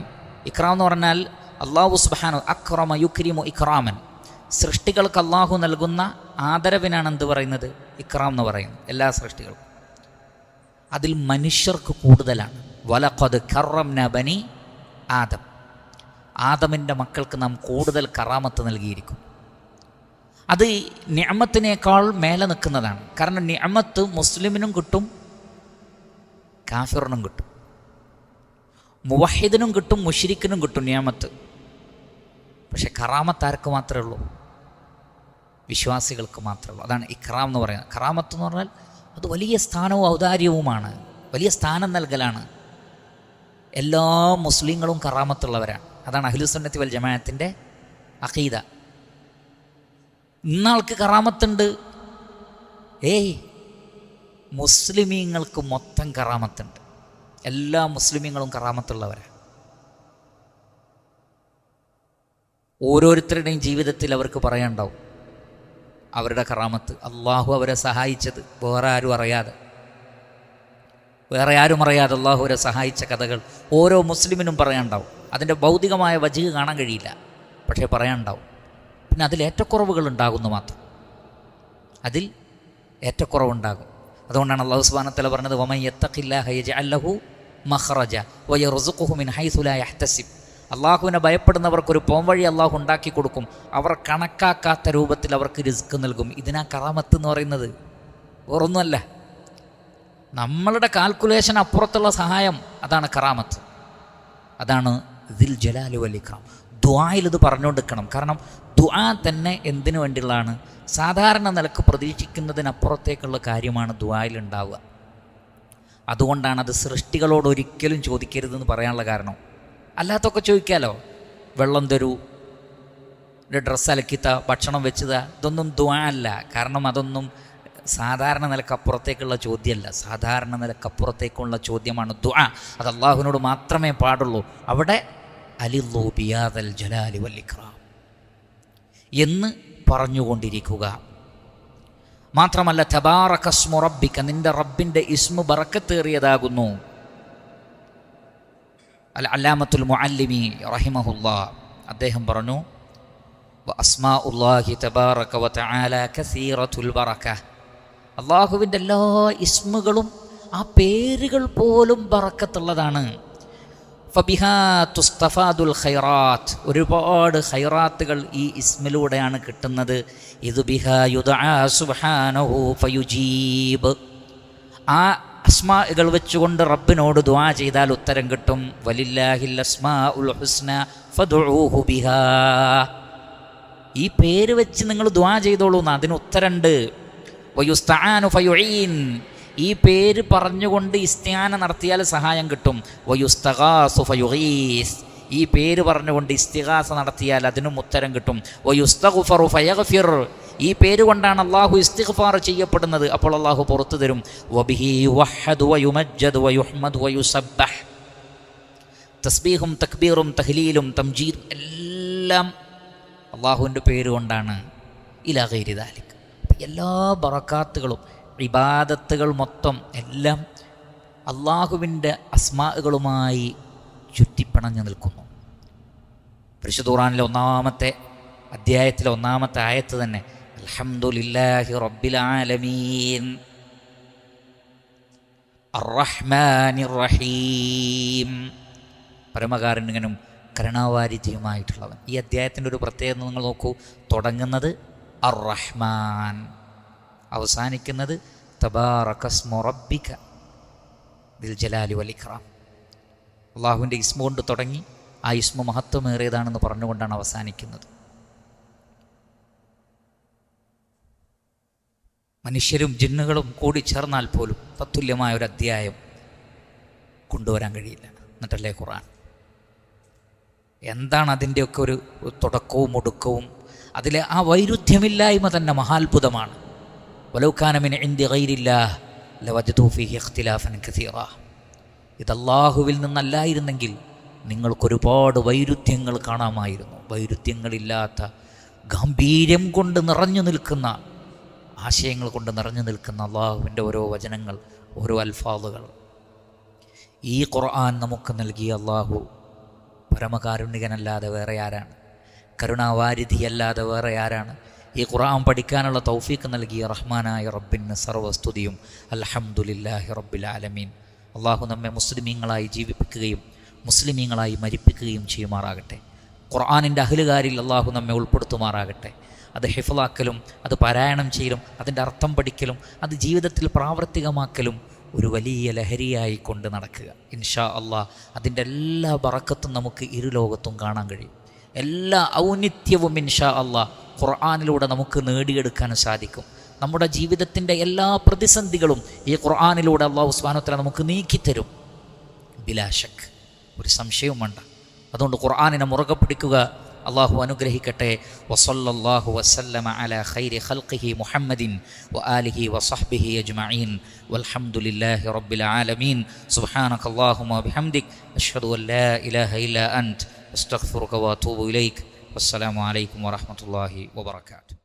ഇക്റാം എന്ന് പറഞ്ഞാൽ അല്ലാഹു സുബ്ഹാനഹു അക്രമ യുക്രിമു ഇക്റാമൻ, സൃഷ്ടികൾക്ക് അള്ളാഹു നൽകുന്ന ആദരവിനാണ് എന്ത് പറയുന്നത്? ഇക്റാം എന്ന് പറയുന്നത്. എല്ലാ സൃഷ്ടികൾക്കും. അതിൽ മനുഷ്യർക്ക് കൂടുതലാണ്. വലഖദ് കറംന ബനി ആദം, ആദമിൻ്റെ മക്കൾക്ക് നാം കൂടുതൽ കറാമത്ത് നൽകിയിരിക്കും. അത് നിഅമത്തിനേക്കാൾ മേലെ നിൽക്കുന്നതാണ്. കാരണം നിഅമത്ത് മുസ്ലിമിനും കിട്ടും, കാഫിറിനും കിട്ടും, മുവഹിദിനും കിട്ടും, മുശ്രിക്കിനും കിട്ടും നിഅമത്ത്. പക്ഷെ കറാമത്ത് ആർക്ക് മാത്രമേ ഉള്ളൂ? വിശ്വാസികൾക്ക് മാത്രമേ ഉള്ളൂ. അതാണ് ഇക്റാം എന്ന് പറയുന്നത്. കറാമത്ത് എന്ന് പറഞ്ഞാൽ അത് വലിയ സ്ഥാനവും ഔദാര്യവുമാണ്, വലിയ സ്ഥാനം നൽകലാണ്. എല്ലാ മുസ്ലിങ്ങളും കറാമത്തുള്ളവരാണ്. അതാണ് അഹ്ലുസുന്നത്തി വൽ ജമാഅത്തിൻ്റെ അഖീദ. ഇന്നാൾക്ക് കറാമത്തുണ്ട്, മുസ്ലിമീങ്ങൾക്ക് മൊത്തം കറാമത്തുണ്ട്. എല്ലാ മുസ്ലിമീങ്ങളും കറാമത്തുള്ളവരാണ്. ഓരോരുത്തരുടെയും ജീവിതത്തിൽ അവർക്ക് പറയാനുണ്ടാവും അവരുടെ കറാമത്ത്. അള്ളാഹു അവരെ സഹായിച്ചത് വേറെ ആരും അറിയാതെ അള്ളാഹു അവരെ സഹായിച്ച കഥകൾ ഓരോ മുസ്ലിമിനും പറയാനുണ്ടാവും. അതിൻ്റെ ഭൗതികമായ വജീഹ് കാണാൻ കഴിയില്ല, പക്ഷേ പറയാനുണ്ടാവും. പിന്നെ അതിൽ ഏറ്റക്കുറവുകൾ ഉണ്ടാകുന്നു മാത്രം, അതിൽ ഏറ്റക്കുറവുണ്ടാകും. അതുകൊണ്ടാണ് അല്ലാഹു സുബ്ഹാനഹു വ തആല പറഞ്ഞത്, വമൻ യത്തഖില്ലാഹ യജ്അൽ ലഹു മഖ്റജ വയർസുഖുഹു മിൻ ഹൈസു ലാ യഹ്തസിബ്. അള്ളാഹുവിനെ ഭയപ്പെടുന്നവർക്കൊരു പോംവഴി അള്ളാഹു ഉണ്ടാക്കി കൊടുക്കും. അവർ കണക്കാക്കാത്ത രൂപത്തിൽ അവർക്ക് റിസ്ക് നൽകും. ഇതിനാ കറാമത്ത് എന്ന് പറയുന്നത്, വേറൊന്നുമല്ല. നമ്മളുടെ കാൽക്കുലേഷൻ അപ്പുറത്തുള്ള സഹായം, അതാണ് കറാമത്ത്. അതാണ് ദിൽ ജലാലി വൽ ഇക്റാം. ദുആയിൽ ഇത് പറഞ്ഞുകൊണ്ടിരിക്കണം. കാരണം ദുആ തന്നെ എന്തിനു വേണ്ടിയുള്ളതാണ്? സാധാരണ നിലക്ക് പ്രതീക്ഷിക്കുന്നതിനപ്പുറത്തേക്കുള്ള കാര്യമാണ് ദുആയിൽ ഉണ്ടാവുക. അതുകൊണ്ടാണ് അത് സൃഷ്ടികളോട് ഒരിക്കലും ചോദിക്കരുതെന്ന് പറയാനുള്ള കാരണം. അല്ലാത്തൊക്കെ ചോദിക്കാമല്ലോ, വെള്ളം തരൂ, ഡ്രസ്സ് അലക്കിത്ത, ഭക്ഷണം വെച്ചതാ, ഇതൊന്നും ദുആ അല്ല. കാരണം അതൊന്നും സാധാരണ നിലക്കപ്പുറത്തേക്കുള്ള ചോദ്യമല്ല. സാധാരണ നിലക്കപ്പുറത്തേക്കുള്ള ചോദ്യമാണ് ദുആ. അത് അള്ളാഹുവിനോട് മാത്രമേ പാടുള്ളൂ. അവിടെ അലില്ലു ബിയാദൽ ജലാലി വൽ ഇക്റാം എന്ന് പറഞ്ഞുകൊണ്ടിരിക്കുക. മാത്രമല്ല തബാറക ഇസ്മു റബ്ബിക, നിൻ്റെ റബ്ബിൻ്റെ ഇസ്മു ബറക്കത്തേറിയതാകുന്നു. അൽ അല്ലാമത്തുൽ മുഅല്ലിമി റഹിമഹുല്ലാ അദ്ദേഹം പറഞ്ഞു, വഅസ്മാഉല്ലാഹി തബാറക വതആല കസീറത്തുൽ ബറക. അള്ളാഹുവിൻ്റെ എല്ലാ ഇസ്മുകളും, ആ പേരുകൾ പോലും ബറക്കത്തുള്ളതാണ്. ഫബിഹാ തുസ്തഫാദുൽ ഖൈറാത്ത്, ഒരുപാട് ഖൈറാത്തുകൾ ഈ ഇസ്മിലൂടെയാണ് കിട്ടുന്നത്. ഇത് ബിഹാ യുദആ സുബ്ഹാനഹു ഫയുജീബ്. ആ അസ്മാകൾ വെച്ചുകൊണ്ട് റബ്ബിനോട് ദുആ ചെയ്താൽ ഉത്തരം കിട്ടും. വലില്ലാഹിൽ അസ്മാഉൽ ഹുസ്ന ഫദ്ഉഹു ബിഹാ. ഈ പേര് വെച്ച് നിങ്ങൾ ദുആ ചെയ്തോളൂ, അതിന് ഉത്തരമുണ്ട്. വയുസ്തആനു ഫയുഈൻ, ഈ പേര് പറഞ്ഞുകൊണ്ട് ഇസ്തിആന നടത്തിയാൽ സഹായം കിട്ടും. വയുസ്തഗാസു ഫയുഗീസ്, ഈ പേര് പറഞ്ഞുകൊണ്ട് ഇസ്തിഗാസ നടത്തിയാൽ അതിനും ഉത്തരം കിട്ടും. വയുസ്തഗ്ഫറു ഫയഗ്ഫിർ, ഈ പേര് കൊണ്ടാണ് അള്ളാഹു ഇസ്തിഗ്ഫാർ ചെയ്യപ്പെടുന്നത്, അപ്പോൾ അള്ളാഹു പുറത്തു തരും. വബിഹി യുവഹദു വയുമജ്ജദു വയുഹ്മദു വയുസബ്ബഹ്, തസ്ബീഹും തക്ബീറും തഹ്ലീലും തംജീദും എല്ലാം അള്ളാഹുവിൻ്റെ പേര് കൊണ്ടാണ്. ഇലാ ഗൈരി ദാലിക്, എല്ലാ ബറക്കാത്തുകളും ഇബാദത്തുകൾ മൊത്തം എല്ലാം അള്ളാഹുവിൻ്റെ അസ്മാകളുമായി ചുറ്റിപ്പിണഞ്ഞു നിൽക്കുന്നു. പരിശുദ്ധ ഖുർആനിലെ 1-ാമത്തെ അധ്യായത്തിലെ 1-ാമത്തെ ആയത്ത് തന്നെ അൽഹംദുലില്ലാഹി റബ്ബിൽ ആലമീൻ അർറഹ്മാനിർ റഹീം, പരമകാരുണ്യനും കരുണാവാരിധിയുമായിട്ടുള്ളവൻ. ഈ അധ്യായത്തിൻ്റെ ഒരു പ്രത്യേകത നിങ്ങൾ നോക്കൂ. തുടങ്ങുന്നത് അർ-റഹ്മാൻ, അവസാനിക്കുന്നത് തബാറക ഇസ്മു റബ്ബിക ദിൽ ജലാലി വൽ ഇക്റാം. അള്ളാഹുവിൻ്റെ ഇസ്മു കൊണ്ട് തുടങ്ങി ആ ഇസ്മു മഹത്വമേറിയതാണെന്ന് പറഞ്ഞുകൊണ്ടാണ് അവസാനിക്കുന്നത്. മനുഷ്യരും ജിന്നുകളും കൂടി ചേർന്നാൽ പോലും തത്തുല്യമായ ഒരു അധ്യായം കൊണ്ടുവരാൻ കഴിയില്ല. എന്നിട്ടല്ലേ ഖുർആൻ. എന്താണ് അതിൻ്റെയൊക്കെ ഒരു തുടക്കവും ഒടുക്കവും? അതിലെ ആ വൈരുദ്ധ്യമില്ലായ്മ തന്നെ മഹാത്ഭുതമാണ്. വലൗ കാന മിൻ ഇൻദി ഗൈരില്ലാഹ് ലവജദൂ ഫീഹി ഇഖ്തിലാഫൻ കസീറാ. ഇത് അല്ലാഹുവിൽ നിന്നല്ലായിരുന്നെങ്കിൽ നിങ്ങൾക്കൊരുപാട് വൈരുദ്ധ്യങ്ങൾ കാണാമായിരുന്നു. വൈരുദ്ധ്യങ്ങളില്ലാത്ത, ഗാംഭീര്യം കൊണ്ട് നിറഞ്ഞു നിൽക്കുന്ന, ആശയങ്ങൾ കൊണ്ട് നിറഞ്ഞു നിൽക്കുന്ന അള്ളാഹുവിൻ്റെ ഓരോ വചനങ്ങൾ, ഓരോ അൽഫാദുകൾ. ഈ ഖുർആൻ നമുക്ക് നൽകിയ അള്ളാഹു പരമകാരുണികനല്ലാതെ വേറെ ആരാണ്? കരുണാവാരിധിയല്ലാതെ വേറെ ആരാണ്? ഈ ഖുർആൻ പഠിക്കാനുള്ള തൗഫീഖ് നൽകിയ റഹ്മാനായ റബ്ബിന് സർവ്വസ്തുതിയും. അൽഹംദുലില്ലാഹി റബ്ബിൽ ആലമീൻ. അള്ളാഹു നമ്മെ മുസ്ലിമീങ്ങളായി ജീവിപ്പിക്കുകയും മുസ്ലിമീങ്ങളായി മരിപ്പിക്കുകയും ചെയ്യുമാറാകട്ടെ. ഖുർആനിൻ്റെ അഹ്ലുകാരിൽ അള്ളാഹു നമ്മെ ഉൾപ്പെടുത്തുമാറാകട്ടെ. അത് ഹിഫ്ളാക്കലും, അത് പാരായണം ചെയ്യലും, അതിൻ്റെ അർത്ഥം പഠിക്കലും, അത് ജീവിതത്തിൽ പ്രാവർത്തികമാക്കലും ഒരു വലിയ ലഹരിയായി കൊണ്ട് നടക്കുക. ഇൻഷാ അള്ളാഹ് അതിൻ്റെ എല്ലാ ബറക്കത്തും നമുക്ക് ഇരുലോകത്തും കാണാൻ കഴിയും. എല്ലാ ഔന്നിത്യവും ഇൻഷാ അള്ളാഹ് ഖുർആനിലൂടെ നമുക്ക് നേടിയെടുക്കാൻ സാധിക്കും. നമ്മുടെ ജീവിതത്തിൻ്റെ എല്ലാ പ്രതിസന്ധികളും ഈ ഖുർആനിലൂടെ അള്ളാഹു സുബ്ഹാനഹു വ തആല നമുക്ക് നീക്കിത്തരും. ബിലാ ശക്ക്. ഒരു സംശയവും വേണ്ട. അതുകൊണ്ട് ഖുർആനിനെ മുറുകെ പിടിക്കുക. അള്ളാഹു അനുഗ്രഹിക്കട്ടെ. വസല്ലല്ലാഹു വസല്ലമ അലാ ഖൈരി ഖൽഖിഹി മുഹമ്മദിൻ വആലിഹി വസഹ്ബിഹി അജ്മഈൻ വൽഹംദുലില്ലാഹി റബ്ബിൽ ആലമീൻ. സുബ്ഹാനകല്ലാഹുമ്മ വബിഹംദിക് അഷ്ഹദു അൻ ലാ ഇലാഹ ഇല്ലാ അൻത അസ്തഗ്ഫിറുക വഅതൂബു ഇലൈക്. വസ്സലാമു അലൈക്കും വറഹ്മത്തുള്ളാഹി വബറകാതുഹു.